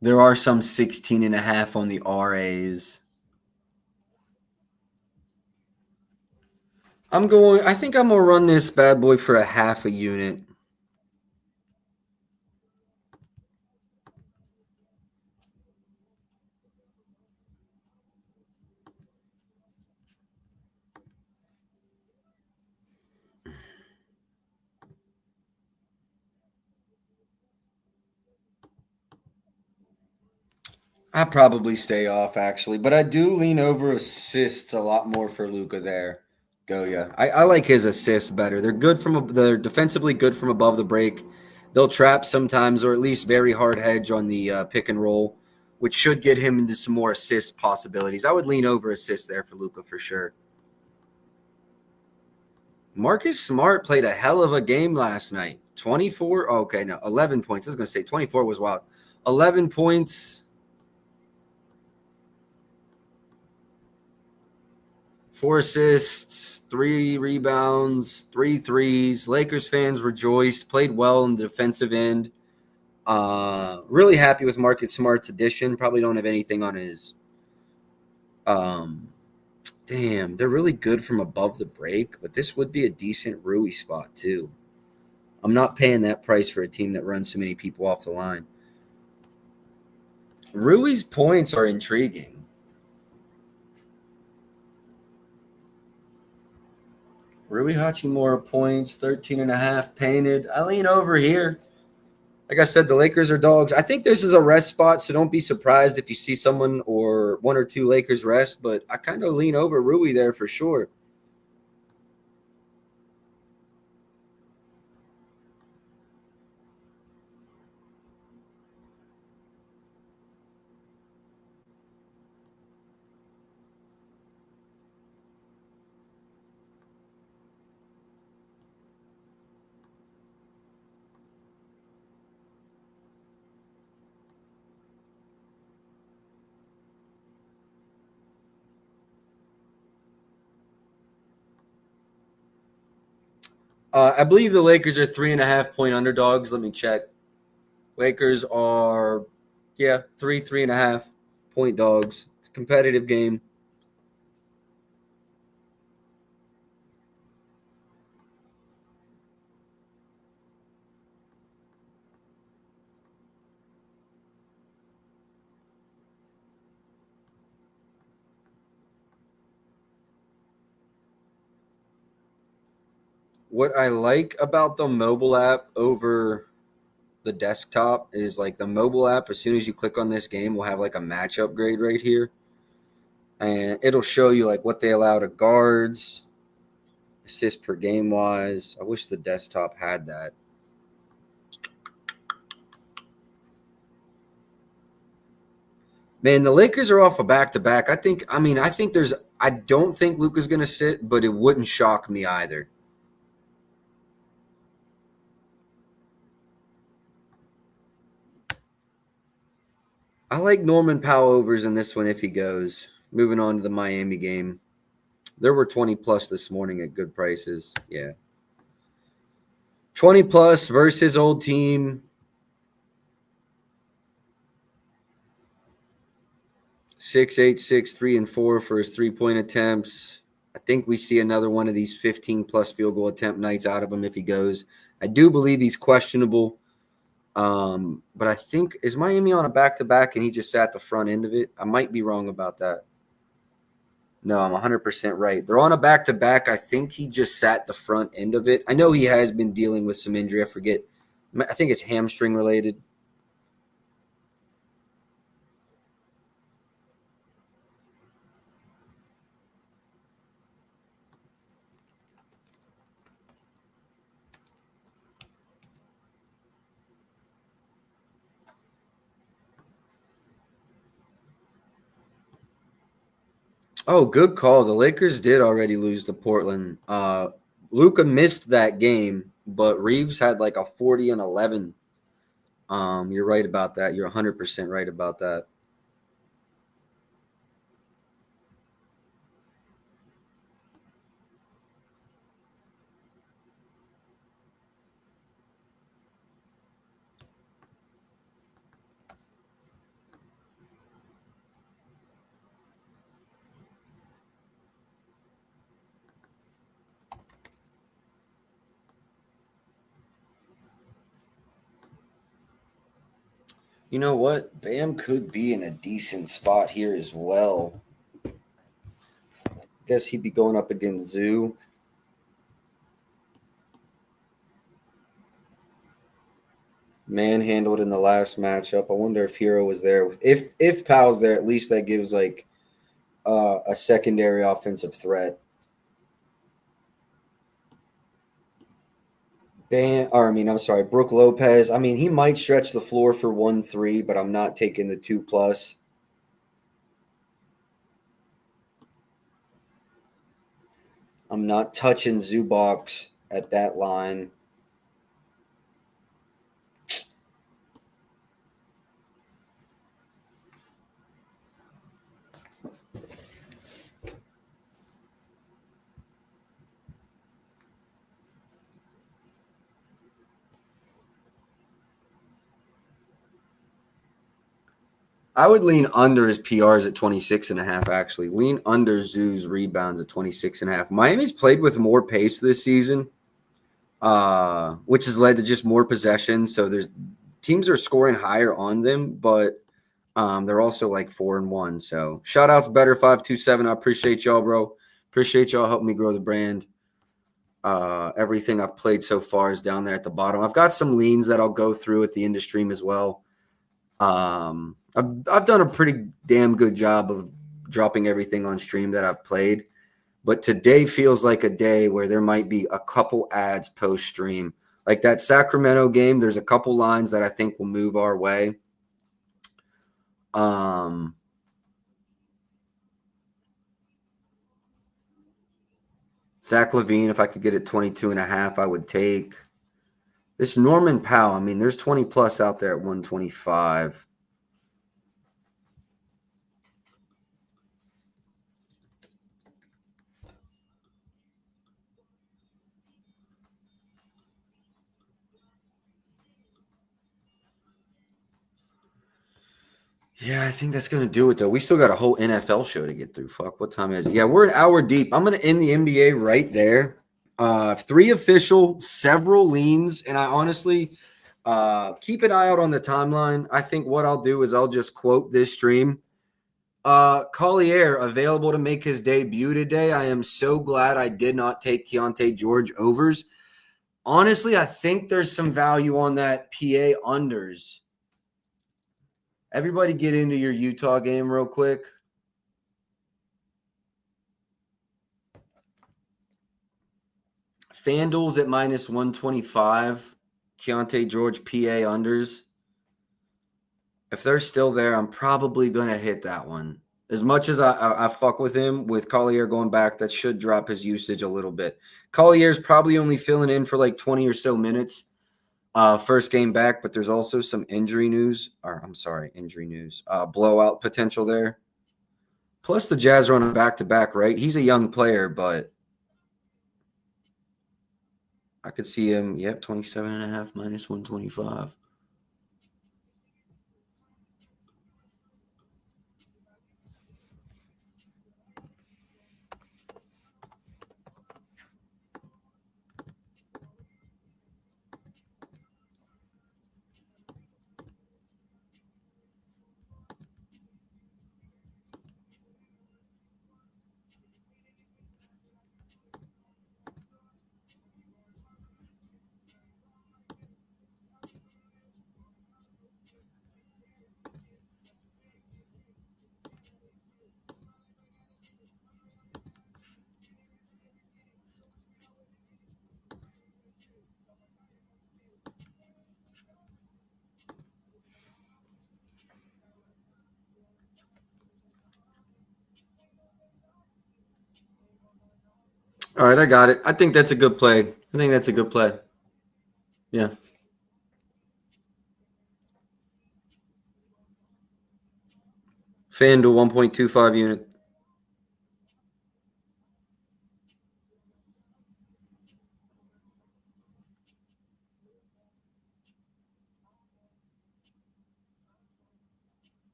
There are some 16.5 on the RAs. I think I'm going to run this bad boy for a half a unit. I probably stay off, actually, but I do lean over assists a lot more for Luka there. Go, yeah. I like his assists better. They're defensively good from above the break. They'll trap sometimes, or at least very hard hedge on the pick and roll, which should get him into some more assist possibilities. I would lean over assist there for Luka for sure. Marcus Smart played a hell of a game last night. 24. Oh, okay, no, 11 points. I was going to say 24 was wild. 11 points. 4 assists, 3 rebounds, 3 threes. Lakers fans rejoiced. Played well in the defensive end. Really happy with Marcus Smart's addition. Probably don't have anything on his. Damn, they're really good from above the break, but this would be a decent Rui spot too. I'm not paying that price for a team that runs so many people off the line. Rui's points are intriguing. Rui Hachimura points, 13.5 painted. I lean over here. Like I said, the Lakers are dogs. I think this is a rest spot, so don't be surprised if you see someone or 1 or 2 Lakers rest, but I kind of lean over Rui there for sure. I believe the Lakers are 3.5 point underdogs. Let me check. Lakers are, 3.5 point dogs. It's a competitive game. What I like about the mobile app over the desktop is like the mobile app, as soon as you click on this game, will have like a matchup grade right here. And it'll show you like what they allow to guards, assists per game wise. I wish the desktop had that. Man, the Lakers are off a back-to-back. I don't think Luka's going to sit, but it wouldn't shock me either. I like Norman Powell overs in this one if he goes. Moving on to the Miami game. There were 20 plus this morning at good prices. Yeah. 20 plus versus his old team. 6'8", 6'3", and 4 for his 3-point attempts. I think we see another one of these 15 plus field goal attempt nights out of him if he goes. I do believe he's questionable. But I think, is Miami on a back-to-back and he just sat the front end of it? I might be wrong about that. No, I'm 100% right. They're on a back-to-back. I think he just sat the front end of it. I know he has been dealing with some injury. I forget. I think it's hamstring related. Oh, good call. The Lakers did already lose to Portland. Luka missed that game, but Reeves had like a 40 and 11. You're right about that. You're 100% right about that. You know what? Bam could be in a decent spot here as well. Guess he'd be going up against Zoo. Manhandled in the last matchup. I wonder if Hero was there. If Powell's there, at least that gives like a secondary offensive threat. Brooke Lopez. I mean, he might stretch the floor for 1-3, but I'm not taking the 2+. I'm not touching Zubox at that line. I would lean under his PRs at 26.5, actually. Lean under Zoo's rebounds at 26.5. Miami's played with more pace this season, which has led to just more possessions. So teams are scoring higher on them, but they're also like 4-1. So shout outs Better 527. I appreciate y'all, bro. Appreciate y'all helping me grow the brand. Everything I've played so far is down there at the bottom. I've got some leans that I'll go through at the end of stream as well. I've done a pretty damn good job of dropping everything on stream that I've played, but today feels like a day where there might be a couple ads post stream. Like that Sacramento game, there's a couple lines that I think will move our way. Zach LaVine, if I could get it 22.5, I would take. This Norman Powell, I mean, there's 20 plus out there at 125. Yeah, I think that's going to do it, though. We still got a whole NFL show to get through. Fuck, what time is it? Yeah, we're an hour deep. I'm going to end the NBA right there. 3 official, several leans, and I honestly keep an eye out on the timeline. I think what I'll do is I'll just quote this stream. Collier available to make his debut today. I am so glad I did not take Keontae George overs. Honestly, I think there's some value on that PA unders. Everybody get into your Utah game real quick. FanDuel's at -125. Keontae George PA unders. If they're still there, I'm probably going to hit that one. As much as I fuck with him, with Collier going back, that should drop his usage a little bit. Collier's probably only filling in for like 20 or so minutes. First game back, but there's also some injury news. Blowout potential there. Plus the Jazz are on a back-to-back, right? He's a young player, but I could see him, 27.5 -125. All right, I got it. I think that's a good play. Yeah. FanDuel 1.25 unit.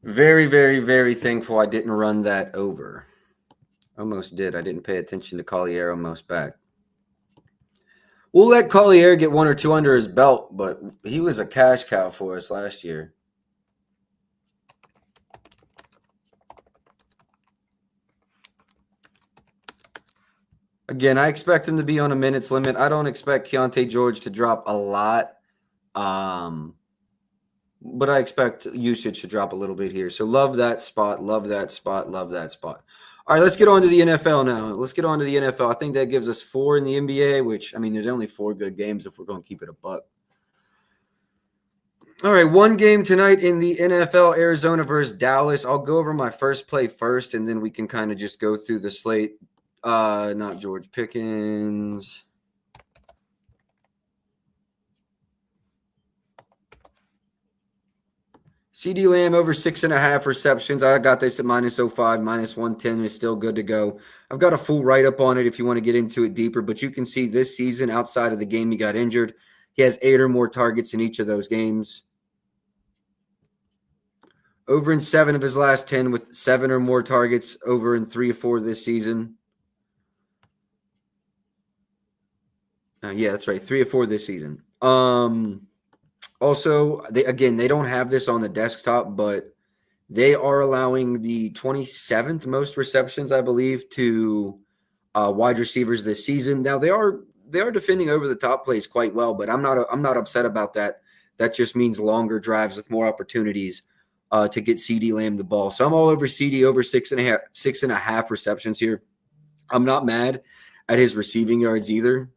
Very, very, very thankful I didn't run that over. Almost did. I didn't pay attention to Collier almost back. We'll let Collier get 1 or 2 under his belt, but he was a cash cow for us last year. Again, I expect him to be on a minutes limit. I don't expect Keontae George to drop a lot. but I expect usage to drop a little bit here. So love that spot, love that spot, love that spot. All right, let's get on to the NFL now. Let's get on to the NFL. I think that gives us 4 in the NBA, which, I mean, there's only 4 good games if we're going to keep it a buck. All right, one game tonight in the NFL, Arizona versus Dallas. I'll go over my first play first, and then we can kind of just go through the slate. Not George Pickens. CD Lamb over 6.5 receptions. I got this at -05, -110 is still good to go. I've got a full write-up on it if you want to get into it deeper, but you can see this season, outside of the game he got injured, he has 8 or more targets in each of those games. Over in 7 of his last 10 with 7 or more targets, over in 3 or 4 this season. Yeah, that's right, 3 or 4 this season. Also, they don't have this on the desktop, but they are allowing the 27th most receptions, I believe, to wide receivers this season. Now they are defending over the top plays quite well, but I'm not upset about that. That just means longer drives with more opportunities to get CD Lamb the ball. So I'm all over CD over 6.5 receptions here. I'm not mad at his receiving yards either.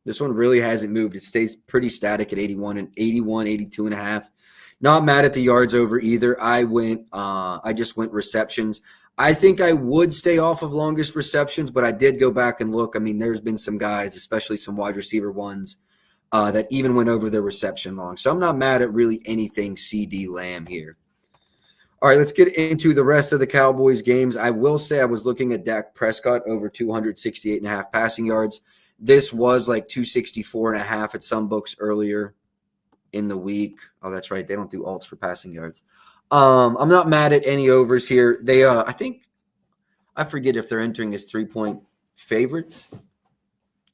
This one really hasn't moved. It stays pretty static at 82.5. Not mad at the yards over either. I just went receptions. I think I would stay off of longest receptions, but I did go back and look. I mean, there's been some guys, especially some wide receiver ones, that even went over their reception long. So I'm not mad at really anything CD Lamb here. All right, let's get into the rest of the Cowboys games. I will say I was looking at Dak Prescott over 268.5 passing yards. This was like 264.5 at some books earlier in the week. Oh, that's right. They don't do alts for passing yards. I'm not mad at any overs here. They, I forget if they're entering as 3-point favorites.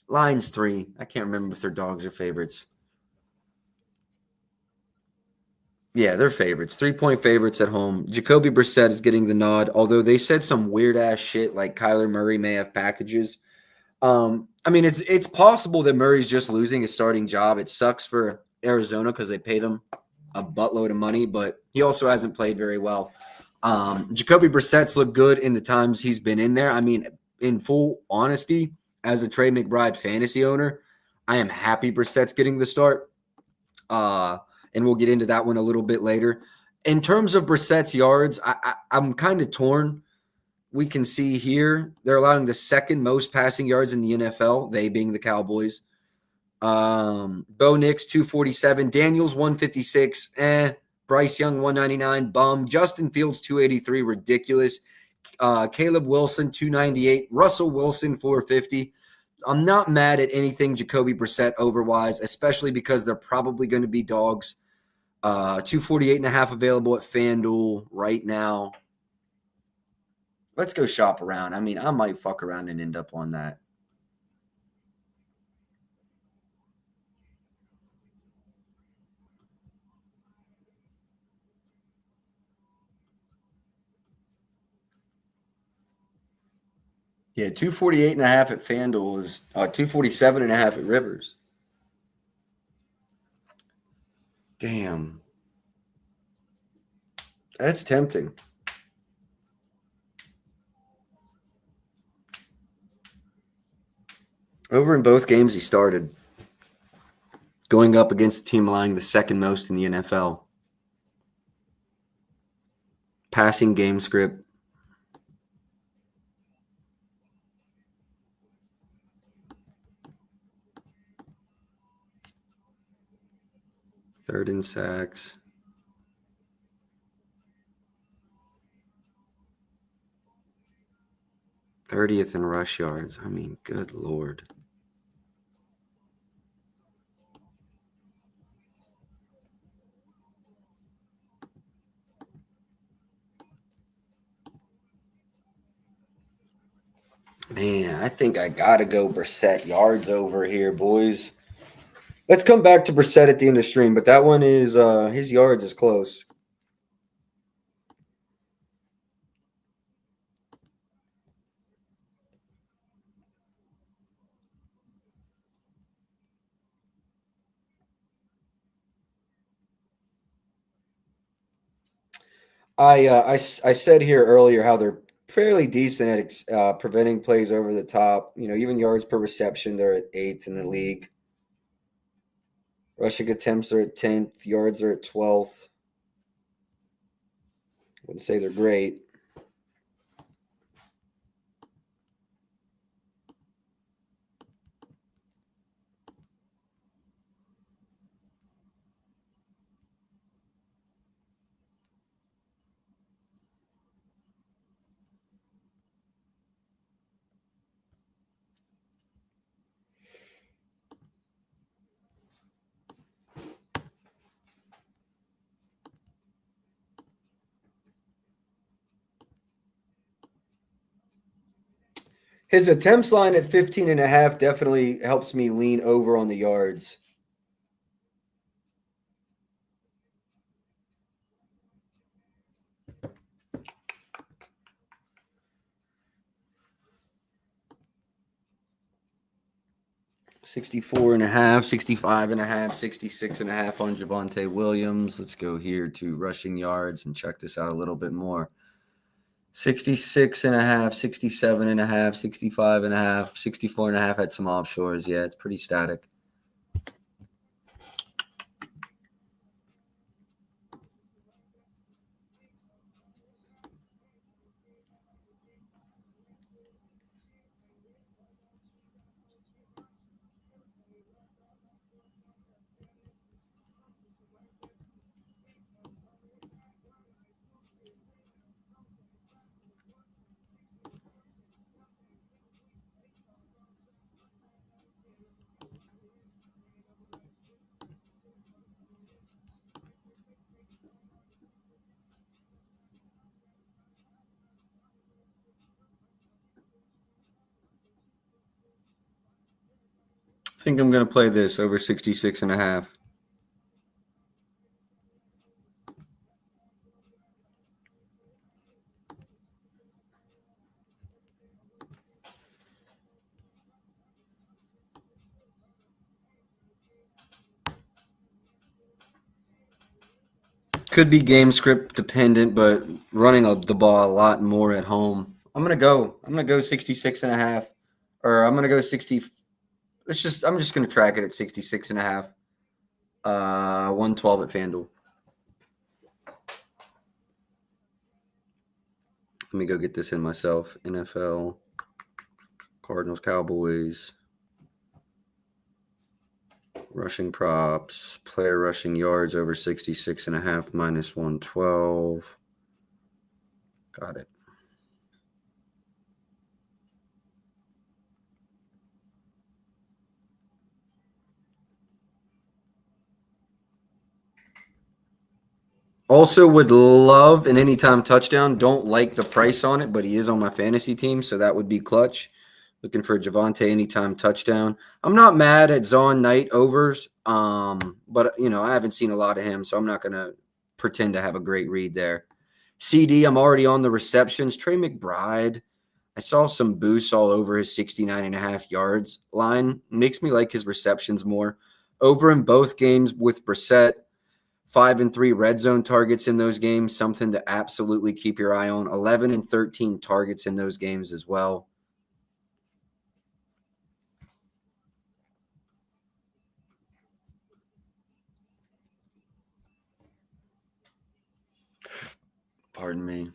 Lions 3. I can't remember if they're dogs or favorites. Yeah, they're favorites. 3-point favorites at home. Jacoby Brissett is getting the nod, although they said some weird-ass shit like Kyler Murray may have packages. I mean, it's possible that Murray's just losing his starting job. It sucks for Arizona because they paid him a buttload of money, but he also hasn't played very well. Jacoby Brissett's looked good in the times he's been in there. I mean, in full honesty, as a Trey McBride fantasy owner, I am happy Brissett's getting the start. And we'll get into that one a little bit later. In terms of Brissett's yards, I'm kind of torn. We can see here they're allowing the second most passing yards in the NFL, they being the Cowboys. Bo Nix, 247. Daniels, 156. Bryce Young, 199. Bum. Justin Fields, 283. Ridiculous. Caleb Wilson, 298. Russell Wilson, 450. I'm not mad at anything Jacoby Brissett overwise, especially because they're probably going to be dogs. 248.5 available at FanDuel right now. Let's go shop around. I mean, I might fuck around and end up on that. Yeah, 248.5 at FanDuel is 247.5 at Rivers. Damn. That's tempting. Over in both games he started. Going up against a team allowing the second most in the NFL. Passing game script. Third in sacks. 30th in rush yards. I mean, good Lord. Man, I think I got to go Brissett yards over here, boys. Let's come back to Brissett at the end of the stream, but that one is his yards is close. I said here earlier how they're fairly decent at preventing plays over the top. Even yards per reception, they're at 8th in the league. Rushing attempts are at 10th. Yards are at 12th. Wouldn't say they're great. His attempts line at 15.5 definitely helps me lean over on the yards. $64.5, $65.5, $66.5 on Javonte Williams. Let's go here to rushing yards and check this out a little bit more. 66.5, 67.5, 65.5, 64.5 at some offshores. Yeah, it's pretty static. I think I'm going to play this over 66.5. Could be game script dependent, but running the ball a lot more at home. I'm gonna go 66.5, or I'm gonna go 60. I'm just gonna track it at 66.5. 112 at FanDuel. Let me go get this in myself. NFL, Cardinals, Cowboys, rushing props, player rushing yards over 66.5 minus 112. Got it. Also would love an anytime touchdown. Don't like the price on it, but he is on my fantasy team, so that would be clutch. Looking for Javonte anytime touchdown. I'm not mad at Zon Knight overs, but I haven't seen a lot of him, so I'm not going to pretend to have a great read there. CD, I'm already on the receptions. Trey McBride, I saw some boosts all over his 69.5 yards line. Makes me like his receptions more. Over in both games with Brissett. 5 and 3 red zone targets in those games, something to absolutely keep your eye on. 11 and 13 targets in those games as well. Pardon me.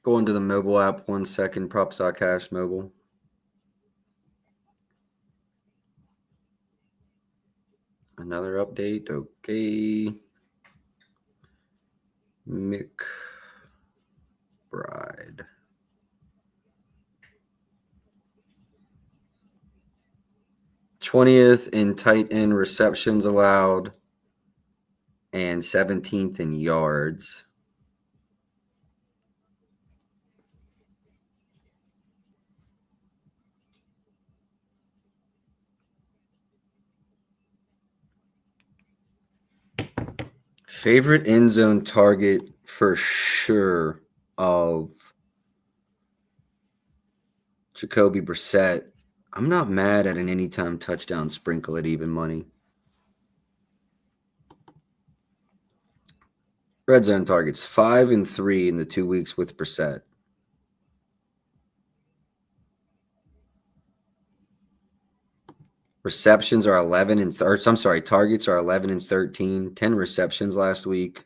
Go into the mobile app 1 second. Props.cash mobile. Another update. Okay. McBride. '20th in tight end receptions allowed and 17th in yards. Favorite end zone target for sure of Jacoby Brissett. I'm not mad at an anytime touchdown sprinkle at even money. Red zone targets 5 and 3 in the 2 weeks with Brissett. Receptions are 11 and targets are 11 and 13. 10 receptions last week.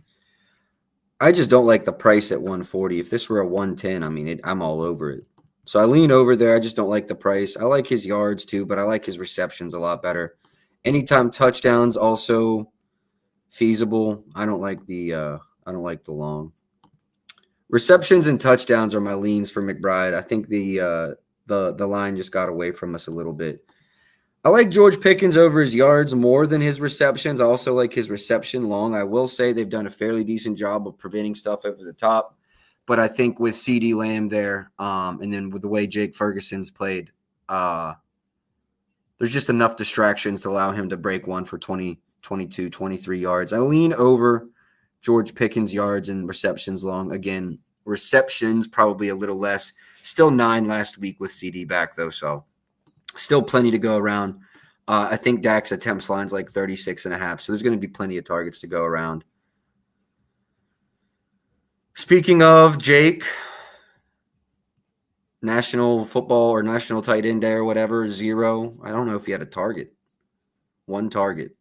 I just don't like the price at 140. If this were a 110, I mean, I'm all over it. So I lean over there. I just don't like the price. I like his yards too, but I like his receptions a lot better. Anytime touchdowns also feasible. I don't like the long. Receptions and touchdowns are my leans for McBride. I think the line just got away from us a little bit. I like George Pickens over his yards more than his receptions. I also like his reception long. I will say they've done a fairly decent job of preventing stuff over the top. But I think with CeeDee Lamb there, and then with the way Jake Ferguson's played, there's just enough distractions to allow him to break one for 20, 22, 23 yards. I lean over George Pickens' yards and receptions long. Again, receptions probably a little less. Still 9 last week with CD back, though, so still plenty to go around. I think Dak's attempts line's like 36.5, so there's going to be plenty of targets to go around. Speaking of Jake, national football or national tight end day or whatever, 0. I don't know if he had a target. 1 target.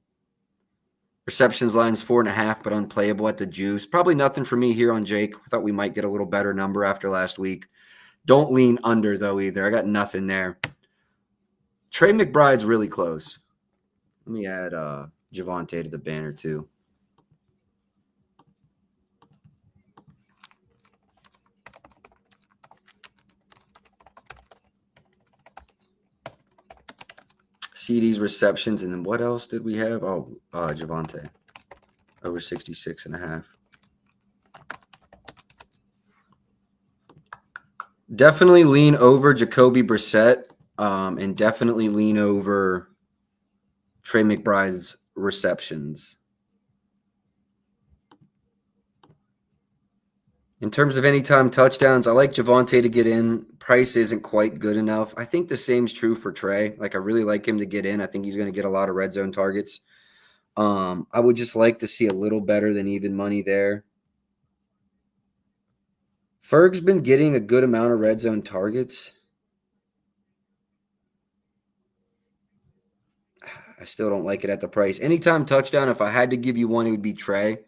Receptions line's 4.5, but unplayable at the juice. Probably nothing for me here on Jake. I thought we might get a little better number after last week. Don't lean under, though, either. I got nothing there. Trey McBride's really close. Let me add Javonte to the banner, too. CD's receptions, and then what else did we have? Oh, Javonte. Over 66.5. Definitely lean over Jacoby Brissett, and definitely lean over Trey McBride's receptions. In terms of anytime touchdowns, I like Javonte to get in. Price isn't quite good enough. I think the same's true for Trey. Like, I really like him to get in. I think he's going to get a lot of red zone targets. I would just like to see a little better than even money there. Ferg's been getting a good amount of red zone targets. I still don't like it at the price. Anytime touchdown, if I had to give you one, it would be Trey.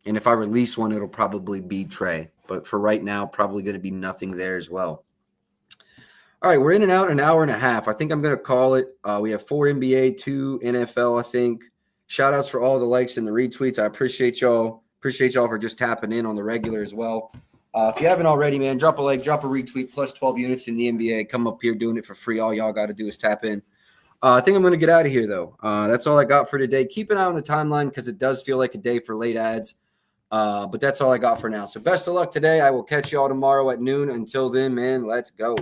And if I release one, it'll probably be Trey. But for right now, probably going to be nothing there as well. All right, we're in and out an hour and a half. I think I'm going to call it. We have 4 NBA, 2 NFL, I think. Shout-outs for all the likes and the retweets. I appreciate y'all. Appreciate y'all for just tapping in on the regular as well. If you haven't already, man, drop a like, drop a retweet, plus 12 units in the NBA. Come up here doing it for free. All y'all got to do is tap in. I think I'm going to get out of here, though. That's all I got for today. Keep an eye on the timeline because it does feel like a day for late ads. But that's all I got for now. So best of luck today. I will catch you all tomorrow at noon. Until then, man, let's go.